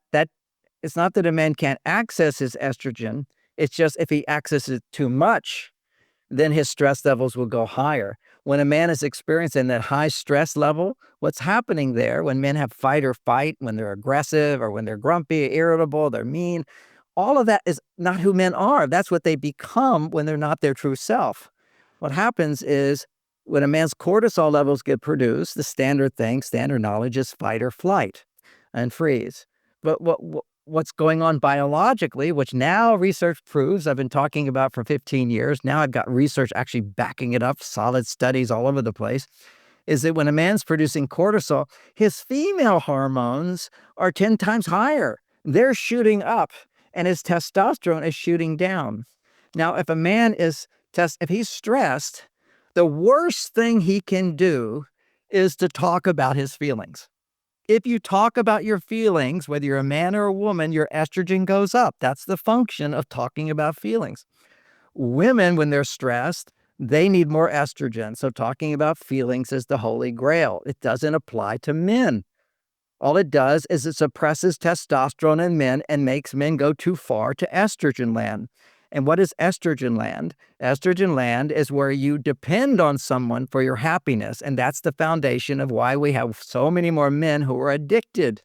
it's not that a man can't access his estrogen. It's just if he accesses it too much, then his stress levels will go higher. When a man is experiencing that high stress level, what's happening there when men have fight or fight, when they're aggressive or when they're grumpy, irritable, they're mean, all of that is not who men are. That's what they become when they're not their true self. What happens is when a man's cortisol levels get produced, the standard thing, standard knowledge is fight or flight and freeze. But what's going on biologically, which now research proves, I've been talking about for 15 years, now I've got research actually backing it up, solid studies all over the place, is that when a man's producing cortisol, his female hormones are 10 times higher. They're shooting up, and his testosterone is shooting down. Now, if a man is if he's stressed, the worst thing he can do is to talk about his feelings. If you talk about your feelings, whether you're a man or a woman, your estrogen goes up. That's the function of talking about feelings. Women, when they're stressed, they need more estrogen. So talking about feelings is the holy grail. It doesn't apply to men. All it does is it suppresses testosterone in men and makes men go too far to estrogen land. And what is estrogen land? Estrogen land is where you depend on someone for your happiness. And that's the foundation of why we have so many more men who are addicted.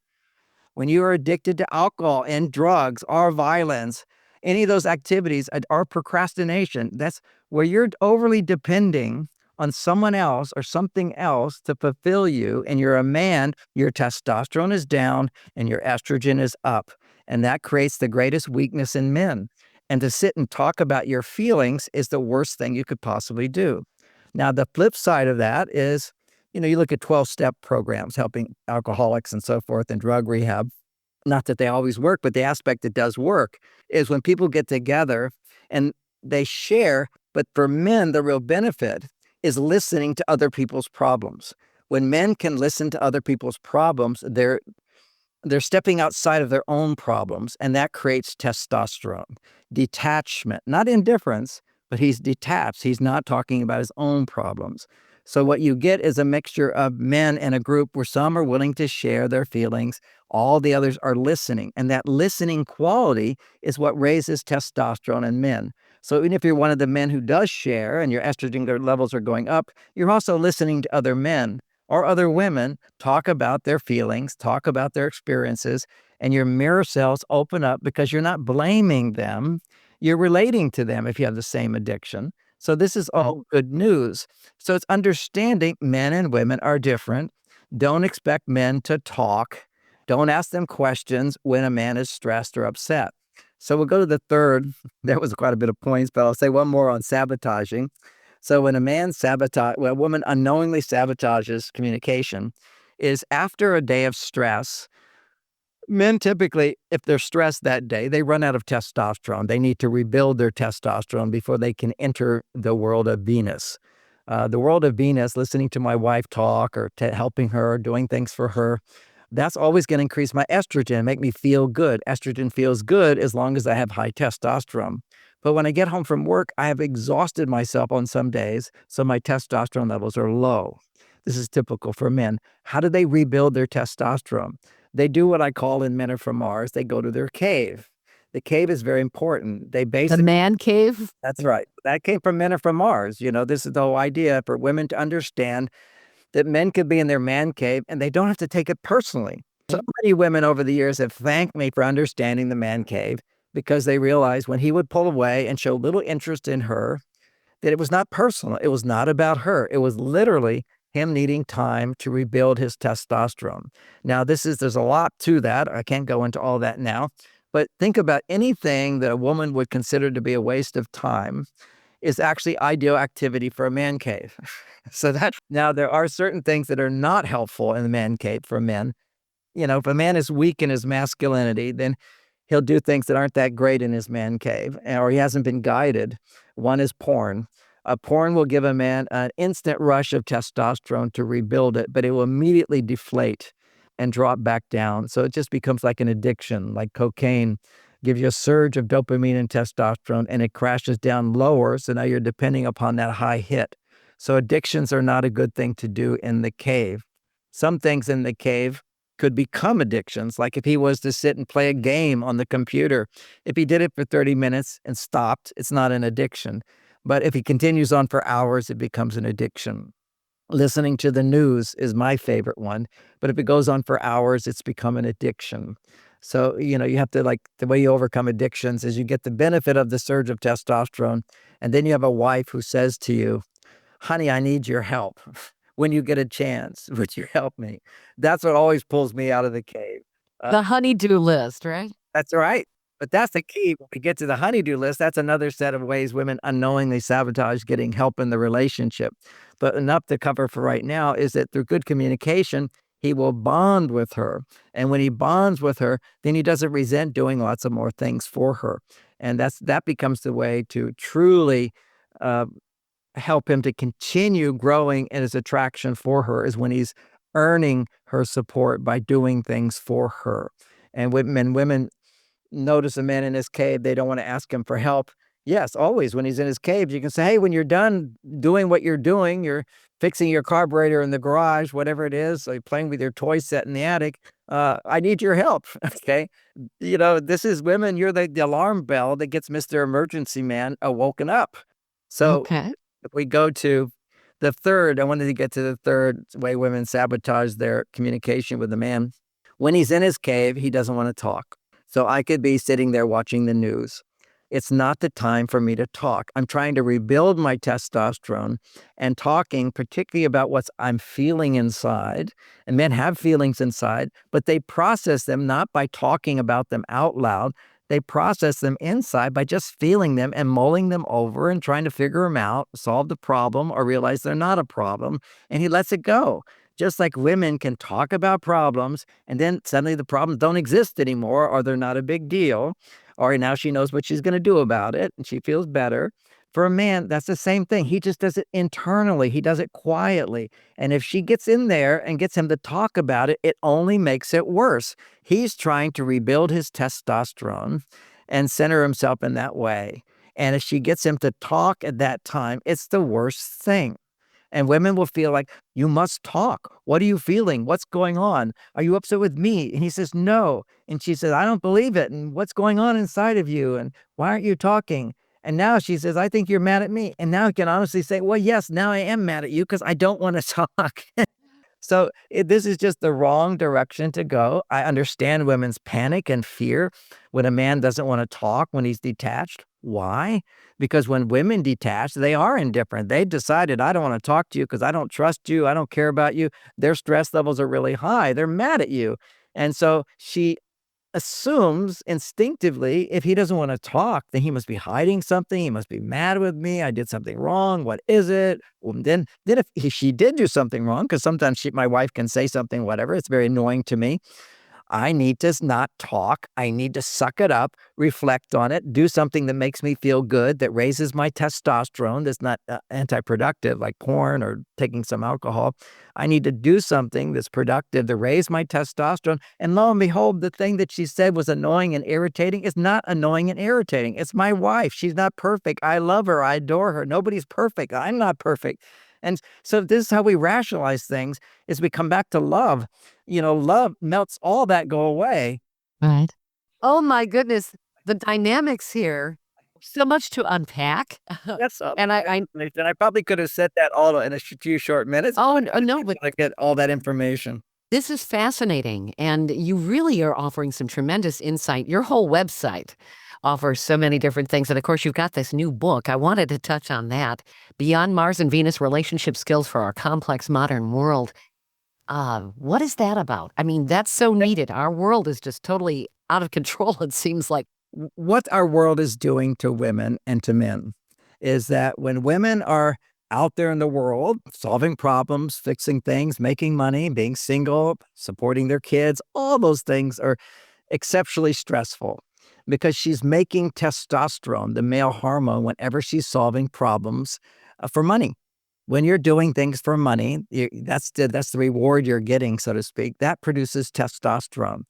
When you are addicted to alcohol and drugs or violence, any of those activities or procrastination, that's where you're overly depending on someone else or something else to fulfill you. And you're a man, your testosterone is down and your estrogen is up. And that creates the greatest weakness in men. And to sit and talk about your feelings is the worst thing you could possibly do. Now, the flip side of that is, you look at 12-step programs helping alcoholics and so forth and drug rehab. Not that they always work, but the aspect that does work is when people get together and they share. But for men, the real benefit is listening to other people's problems. When men can listen to other people's problems, they're stepping outside of their own problems, and that creates testosterone. Detachment, not indifference, but he's detached. He's not talking about his own problems. So what you get is a mixture of men in a group where some are willing to share their feelings, all the others are listening, and that listening quality is what raises testosterone in men. So even if you're one of the men who does share and your estrogen levels are going up, you're also listening to other men or other women talk about their feelings, talk about their experiences, and your mirror cells open up because you're not blaming them. You're relating to them if you have the same addiction. So this is all good news. So it's understanding men and women are different. Don't expect men to talk. Don't ask them questions when a man is stressed or upset. So we'll go to the third. There was quite a bit of points, but I'll say one more on sabotaging. So when a woman unknowingly sabotages communication, is after a day of stress. Men typically, if they're stressed that day, they run out of testosterone. They need to rebuild their testosterone before they can enter the world of Venus. The world of Venus, listening to my wife talk or helping her, doing things for her, that's always going to increase my estrogen, make me feel good. Estrogen feels good as long as I have high testosterone. But when I get home from work, I have exhausted myself on some days, so my testosterone levels are low. This is typical for men. How do they rebuild their testosterone? They do what I call in Men Are From Mars. They go to their cave. The cave is very important. They The basically, man cave? that's right. That came from Men Are From Mars. This is the whole idea for women to understand that men could be in their man cave and they don't have to take it personally. So many women over the years have thanked me for understanding the man cave because they realized when he would pull away and show little interest in her, that it was not personal. It was not about her. It was literally him needing time to rebuild his testosterone. Now, there's a lot to that. I can't go into all that now, but think about anything that a woman would consider to be a waste of time is actually ideal activity for a man cave. Now there are certain things that are not helpful in the man cave for men. If a man is weak in his masculinity, then he'll do things that aren't that great in his man cave, or he hasn't been guided. One is porn. Porn will give a man an instant rush of testosterone to rebuild it, but it will immediately deflate and drop back down. So it just becomes like an addiction, like cocaine. Gives you a surge of dopamine and testosterone, and it crashes down lower. So now you're depending upon that high hit. So addictions are not a good thing to do in the cave. Some things in the cave could become addictions, like if he was to sit and play a game on the computer. If he did it for 30 minutes and stopped, it's not an addiction. But if he continues on for hours, it becomes an addiction. Listening to the news is my favorite one, but if it goes on for hours, it's become an addiction. So, you have to the way you overcome addictions is you get the benefit of the surge of testosterone, and then you have a wife who says to you, honey, I need your help. When you get a chance, would you help me? That's what always pulls me out of the cave. The honey-do list, right? That's right. But that's the key. When we get to the honeydew list, that's another set of ways women unknowingly sabotage getting help in the relationship. But enough to cover for right now is that through good communication, he will bond with her. And when he bonds with her, then he doesn't resent doing lots of more things for her. And that becomes the way to truly help him to continue growing in his attraction for her, is when he's earning her support by doing things for her. And when women notice a man in his cave, they don't want to ask him for help. Yes, always when he's in his cave, you can say, hey, when you're done doing what you're doing, you're fixing your carburetor in the garage, whatever it is, or you're playing with your toy set in the attic, I need your help. Okay. This is women, you're the alarm bell that gets Mr. Emergency Man woken up. So Okay. if we go to the third, I wanted to get to the third way women sabotage their communication with the man. When he's in his cave, he doesn't want to talk. So I could be sitting there watching the news. It's not the time for me to talk. I'm trying to rebuild my testosterone and talking particularly about what I'm feeling inside. And men have feelings inside, but they process them not by talking about them out loud. They process them inside by just feeling them and mulling them over and trying to figure them out, solve the problem, or realize they're not a problem. And he lets it go. Just like women can talk about problems and then suddenly the problems don't exist anymore, or they're not a big deal, or now she knows what she's going to do about it and she feels better. For a man, that's the same thing. He just does it internally. He does it quietly. And if she gets in there and gets him to talk about it, it only makes it worse. He's trying to rebuild his testosterone and center himself in that way. And if she gets him to talk at that time, it's the worst thing. And women will feel like, you must talk. What are you feeling? What's going on? Are you upset with me? And he says, no. And she says, I don't believe it. And what's going on inside of you? And why aren't you talking? And now she says, I think you're mad at me. And now he can honestly say, well, yes, now I am mad at you because I don't want to talk. So this is just the wrong direction to go. I understand women's panic and fear when a man doesn't want to talk, when he's detached. Why? Because when women detach, they are indifferent. They decided, I don't want to talk to you because I don't trust you. I don't care about you. Their stress levels are really high. They're mad at you. And so she assumes instinctively, if he doesn't want to talk, then he must be hiding something. He must be mad with me. I did something wrong. What is it? Well, then if she did do something wrong, because sometimes my wife can say something, whatever, it's very annoying to me. I need to not talk. I need to suck it up, reflect on it, do something that makes me feel good, that raises my testosterone, that's not anti-productive like porn or taking some alcohol. I need to do something that's productive to raise my testosterone. And lo and behold, the thing that she said was annoying and irritating is not annoying and irritating. It's my wife. She's not perfect. I love her. I adore her. Nobody's perfect. I'm not perfect. And so this is how we rationalize things, is we come back to love. Love melts all that go away. Right. Oh my goodness. The dynamics here, so much to unpack. That's up. And I probably could have said that all in a few short minutes. oh no, but I get all that information. this is fascinating. And you really are offering some tremendous insight. Your whole website offers so many different things. And of course, you've got this new book. I wanted to touch on that. Beyond Mars and Venus: Relationship Skills for Our Complex Modern World. What is that about? I mean, that's so needed. Our world is just totally out of control, it seems like. What our world is doing to women and to men is that when women are out there in the world, solving problems, fixing things, making money, being single, supporting their kids, all those things are exceptionally stressful because she's making testosterone, the male hormone, whenever she's solving problems for money. When you're doing things for money, that's the reward you're getting, so to speak. That produces testosterone.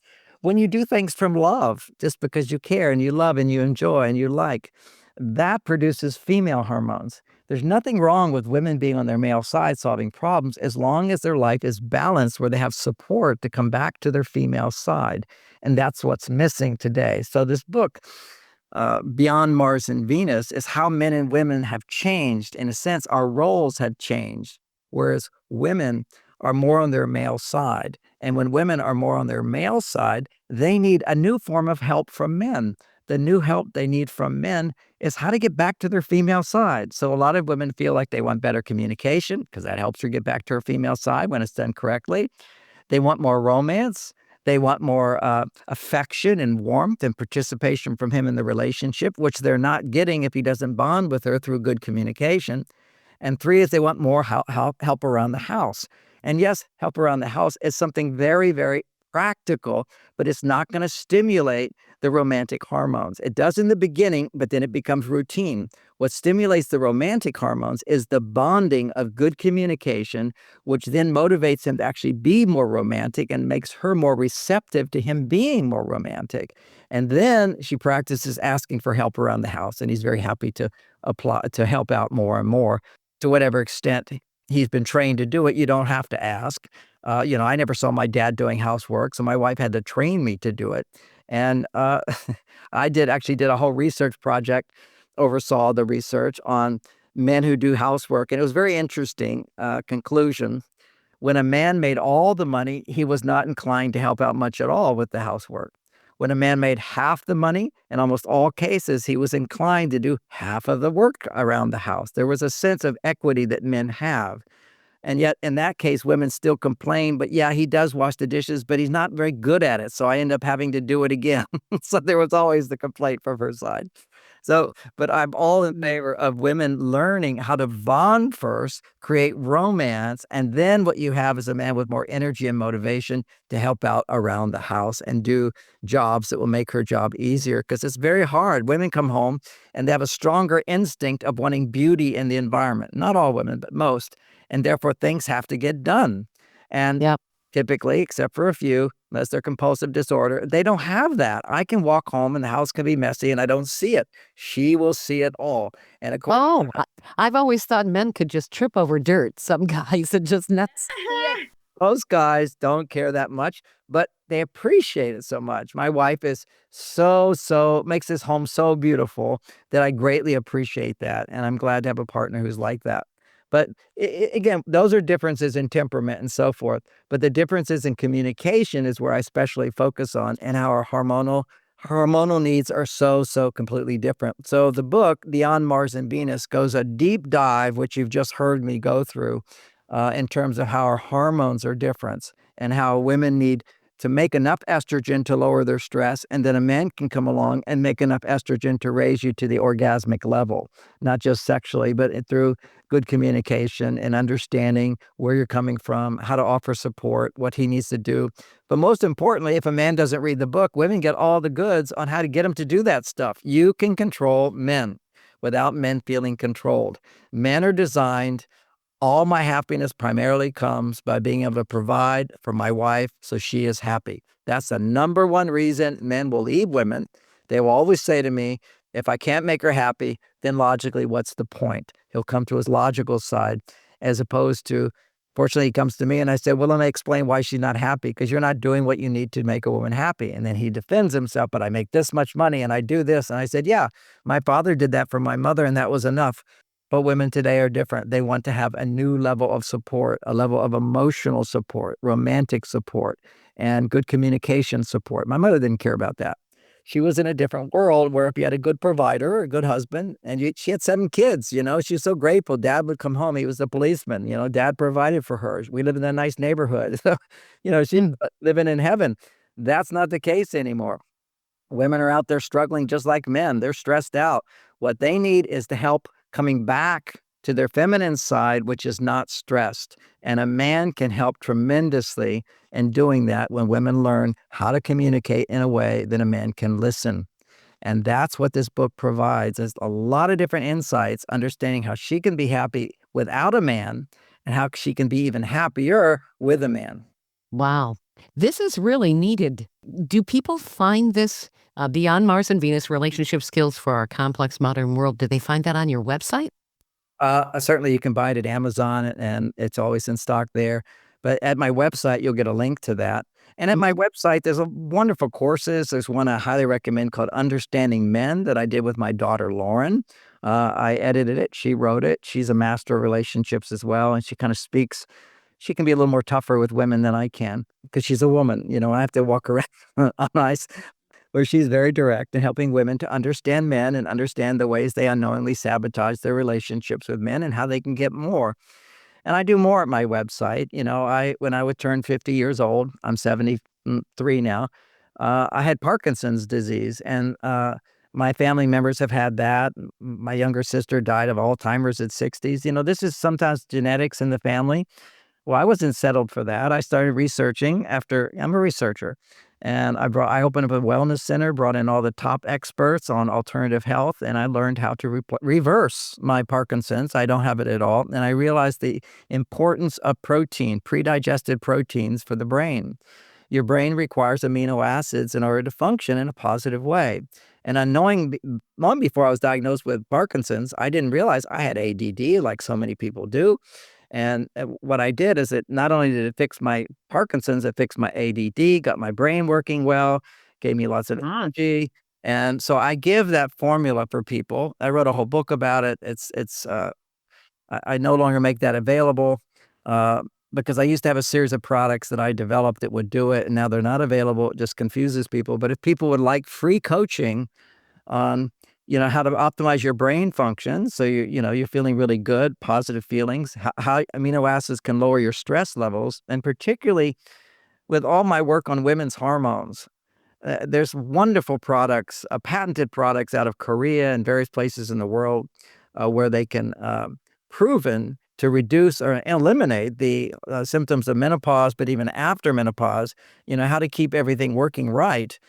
When you do things from love, just because you care and you love and you enjoy and you like, that produces female hormones. There's nothing wrong with women being on their male side solving problems as long as their life is balanced where they have support to come back to their female side. And that's what's missing today. So this book Beyond Mars and Venus is how men and women have changed. In a sense, our roles have changed, whereas women are more on their male side. And when women are more on their male side, they need a new form of help from men. The new help they need from men is how to get back to their female side. So a lot of women feel like they want better communication because that helps her get back to her female side when it's done correctly. They want more romance. They want more affection and warmth and participation from him in the relationship, which they're not getting if he doesn't bond with her through good communication. And three is they want more help around the house. And yes, help around the house is something very, very practical, but it's not going to stimulate the romantic hormones. It does in the beginning, but then it becomes routine. What stimulates the romantic hormones is the bonding of good communication, which then motivates him to actually be more romantic and makes her more receptive to him being more romantic. And then she practices asking for help around the house, and he's very happy to apply to help out more and more to whatever extent he's been trained to do it. You don't have to ask. I never saw my dad doing housework, so my wife had to train me to do it. And I did a whole research project, oversaw the research on men who do housework. And it was very interesting conclusion. When a man made all the money, he was not inclined to help out much at all with the housework. When a man made half the money, in almost all cases, he was inclined to do half of the work around the house. There was a sense of equity that men have. And yet, in that case, women still complain, but yeah, he does wash the dishes, but he's not very good at it. So I end up having to do it again. So there was always the complaint from her side. So, but I'm all in favor of women learning how to bond first, create romance, and then what you have is a man with more energy and motivation to help out around the house and do jobs that will make her job easier, because it's very hard. Women come home and they have a stronger instinct of wanting beauty in the environment. Not all women, but most. And therefore, things have to get done. And Yep. typically, except for a few, unless they're compulsive disorder, they don't have that. I can walk home and the house can be messy and I don't see it. She will see it all. And of course, Oh, I've always thought men could just trip over dirt. Some guys are just nuts. most guys don't care that much, but they appreciate it so much. My wife is makes this home so beautiful that I greatly appreciate that. And I'm glad to have a partner who's like that. But again, those are differences in temperament and so forth. But the differences in communication is where I especially focus on, and how our hormonal needs are so completely different. So the book, Beyond Mars and Venus, goes a deep dive, which you've just heard me go through, in terms of how our hormones are different and how women need to make enough estrogen to lower their stress, and then a man can come along and make enough estrogen to raise you to the orgasmic level, not just sexually, but through good communication and understanding where you're coming from, how to offer support, what he needs to do. But most importantly, if a man doesn't read the book, women get all the goods on how to get him to do that stuff. You can control men without men feeling controlled. Men are designed. All my happiness primarily comes by being able to provide for my wife so she is happy. That's the number one reason men will leave women. They will always say to me, if I can't make her happy, then logically, what's the point? He'll come to his logical side, as opposed to, fortunately, he comes to me and I say, well, let me explain why she's not happy, because you're not doing what you need to make a woman happy. And then he defends himself, but I make this much money and I do this. And I said, yeah, my father did that for my mother and that was enough. But women today are different. They want to have a new level of support, a level of emotional support, romantic support, and good communication support. My mother didn't care about that. She was in a different world where if you had a good provider or a good husband, and she had 7 kids, she was so grateful. Dad would come home. He was a policeman. Dad provided for her. We lived in a nice neighborhood. So, she's living in heaven. That's not the case anymore. Women are out there struggling just like men. They're stressed out. What they need is the help coming back to their feminine side, which is not stressed. And a man can help tremendously in doing that when women learn how to communicate in a way that a man can listen. And that's what this book provides, is a lot of different insights, understanding how she can be happy without a man and how she can be even happier with a man. Wow. This is really needed. Do people find this Beyond Mars and Venus relationship skills for our complex modern world? Do they find that on your website? Certainly you can buy it at Amazon and it's always in stock there. But at my website, you'll get a link to that. And at my website, there's a wonderful courses. There's one I highly recommend called Understanding Men that I did with my daughter, Lauren. I edited it. She wrote it. She's a master of relationships as well. And she kind of speaks. She can be a little more tougher with women than I can because she's a woman. I have to walk around on ice, where she's very direct in helping women to understand men and understand the ways they unknowingly sabotage their relationships with men and how they can get more. And I do more at my website. When I would turn 50 years old, I'm 73 now, I had Parkinson's disease, and my family members have had that. My younger sister died of Alzheimer's at 60s. This is sometimes genetics in the family. Well, I wasn't settled for that. I started researching after I'm a researcher. And I opened up a wellness center, brought in all the top experts on alternative health, and I learned how to reverse my Parkinson's. I don't have it at all. And I realized the importance of protein, pre-digested proteins for the brain. Your brain requires amino acids in order to function in a positive way. And long before I was diagnosed with Parkinson's, I didn't realize I had ADD like so many people do. And what I did is it not only did it fix my Parkinson's, it fixed my ADD, got my brain working well, gave me lots of energy. And so I give that formula for people. I wrote a whole book about it. I no longer make that available because I used to have a series of products that I developed that would do it, and now they're not available. It just confuses people. But if people would like free coaching on how to optimize your brain function, so you're feeling really good, positive feelings, how amino acids can lower your stress levels, and particularly with all my work on women's hormones, there's wonderful products, patented products out of Korea and various places in the world where they can proven to reduce or eliminate the symptoms of menopause, but even after menopause, how to keep everything working right.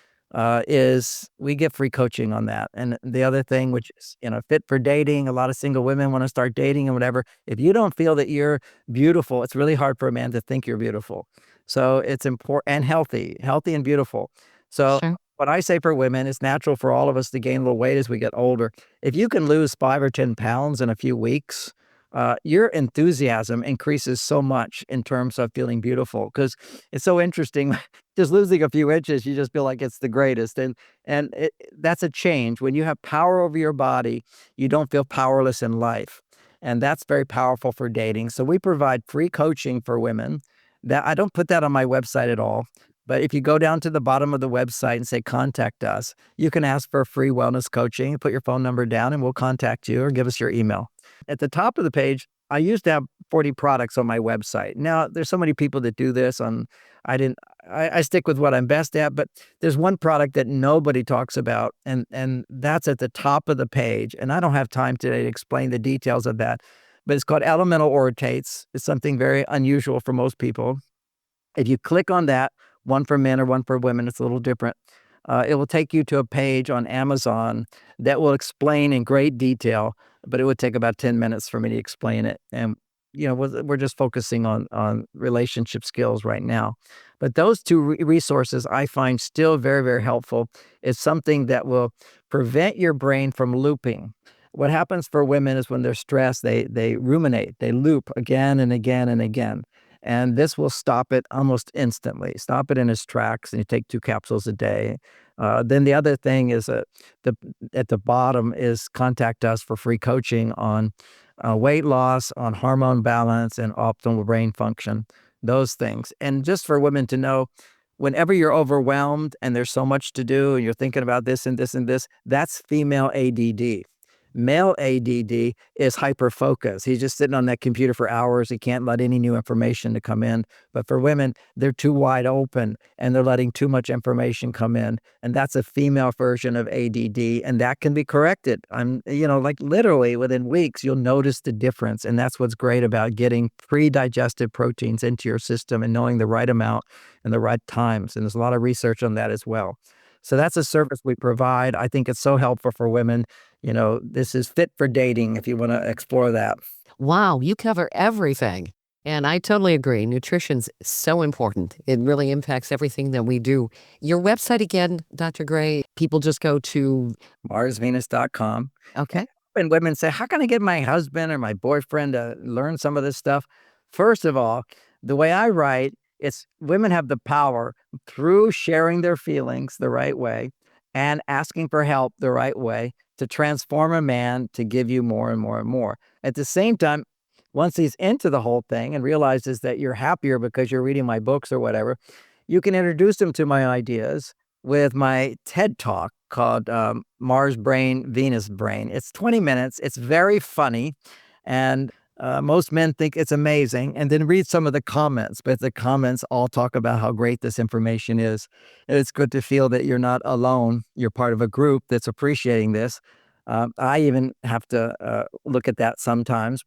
Is we get free coaching on that. And the other thing, which is, fit for dating, a lot of single women want to start dating and whatever. If you don't feel that you're beautiful, it's really hard for a man to think you're beautiful. So it's important and healthy and beautiful. So Sure. what I say for women, it's natural for all of us to gain a little weight as we get older. If you can lose 5 or 10 pounds in a few weeks, your enthusiasm increases so much in terms of feeling beautiful, because it's so interesting. Just losing a few inches, you just feel like it's the greatest. And that's a change. When you have power over your body, you don't feel powerless in life. And that's very powerful for dating. So we provide free coaching for women. That I don't put that on my website at all. But if you go down to the bottom of the website and say, contact us, you can ask for free wellness coaching, put your phone number down, and we'll contact you or give us your email. At the top of the page, I used to have 40 products on my website. Now, there's so many people that do this I stick with what I'm best at, but there's one product that nobody talks about, and that's at the top of the page. And I don't have time today to explain the details of that, but it's called elemental orotates. It's something very unusual for most people. If you click on that, one for men or one for women, it's a little different. It will take you to a page on Amazon that will explain in great detail, but it would take about 10 minutes for me to explain it. And, we're just focusing on relationship skills right now. But those two resources I find still very, very helpful. It's something that will prevent your brain from looping. What happens for women is when they're stressed, they ruminate, they loop again and again and again. And this will stop it almost instantly, stop it in its tracks, and you take 2 capsules a day. Then the other thing is at the bottom is contact us for free coaching on weight loss, on hormone balance, and optimal brain function, those things. And just for women to know, whenever you're overwhelmed and there's so much to do and you're thinking about this and this and this, that's female ADD. Male ADD is hyperfocus. He's just sitting on that computer for hours. He can't let any new information to come in. But for women, they're too wide open and they're letting too much information come in. And that's a female version of ADD, and that can be corrected. Like literally within weeks, you'll notice the difference. And that's what's great about getting pre-digested proteins into your system and knowing the right amount and the right times. And there's a lot of research on that as well. So that's a service we provide. I think it's so helpful for women. This is fit for dating if you want to explore that. Wow, you cover everything. And I totally agree. Nutrition's so important. It really impacts everything that we do. Your website again, Dr. Gray, people just go to MarsVenus.com. Okay. And women say, how can I get my husband or my boyfriend to learn some of this stuff? First of all, the way I write, it's women have the power through sharing their feelings the right way and asking for help the right way to transform a man to give you more and more and more. At the same time, once he's into the whole thing and realizes that you're happier because you're reading my books or whatever, you can introduce him to my ideas with my TED Talk called Mars Brain, Venus Brain. It's 20 minutes. It's very funny. And most men think it's amazing, and then read some of the comments. But the comments all talk about how great this information is. And it's good to feel that you're not alone. You're part of a group that's appreciating this. I even have to look at that sometimes.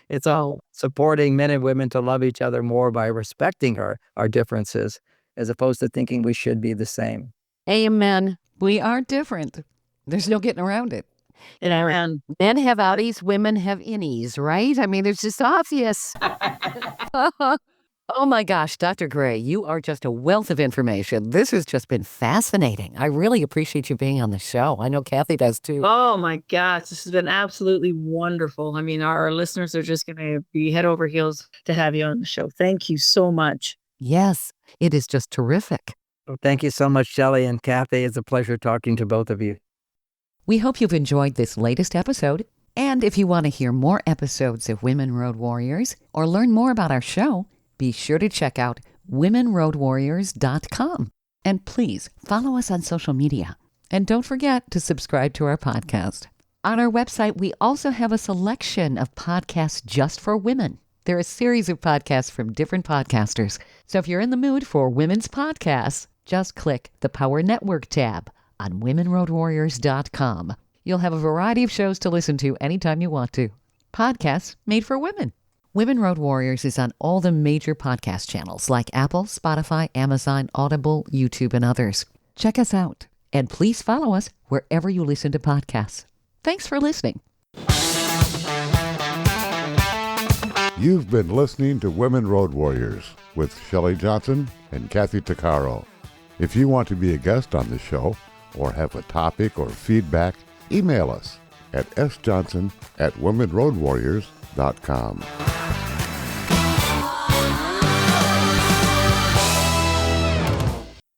It's all supporting men and women to love each other more by respecting our differences, as opposed to thinking we should be the same. Amen. We are different. There's no getting around it. And men have outies, women have innies, right? I mean, it's just obvious. Oh my gosh, Dr. Gray, you are just a wealth of information. This has just been fascinating. I really appreciate you being on the show. I know Kathy does too. Oh my gosh, this has been absolutely wonderful. I mean, our listeners are just going to be head over heels to have you on the show. Thank you so much. Yes, it is just terrific. Well, thank you so much, Shelley and Kathy. It's a pleasure talking to both of you. We hope you've enjoyed this latest episode. And if you want to hear more episodes of Women Road Warriors or learn more about our show, be sure to check out womenroadwarriors.com. And please follow us on social media. And don't forget to subscribe to our podcast. On our website, we also have a selection of podcasts just for women. There are a series of podcasts from different podcasters. So if you're in the mood for women's podcasts, just click the Power Network tab on womenroadwarriors.com. You'll have a variety of shows to listen to anytime you want to. Podcasts made for women. Women Road Warriors is on all the major podcast channels like Apple, Spotify, Amazon, Audible, YouTube, and others. Check us out. And please follow us wherever you listen to podcasts. Thanks for listening. You've been listening to Women Road Warriors with Shelley Johnson and Kathy Tuccaro. If you want to be a guest on the show or have a topic or feedback, email us at sjohnson@womenroadwarriors.com.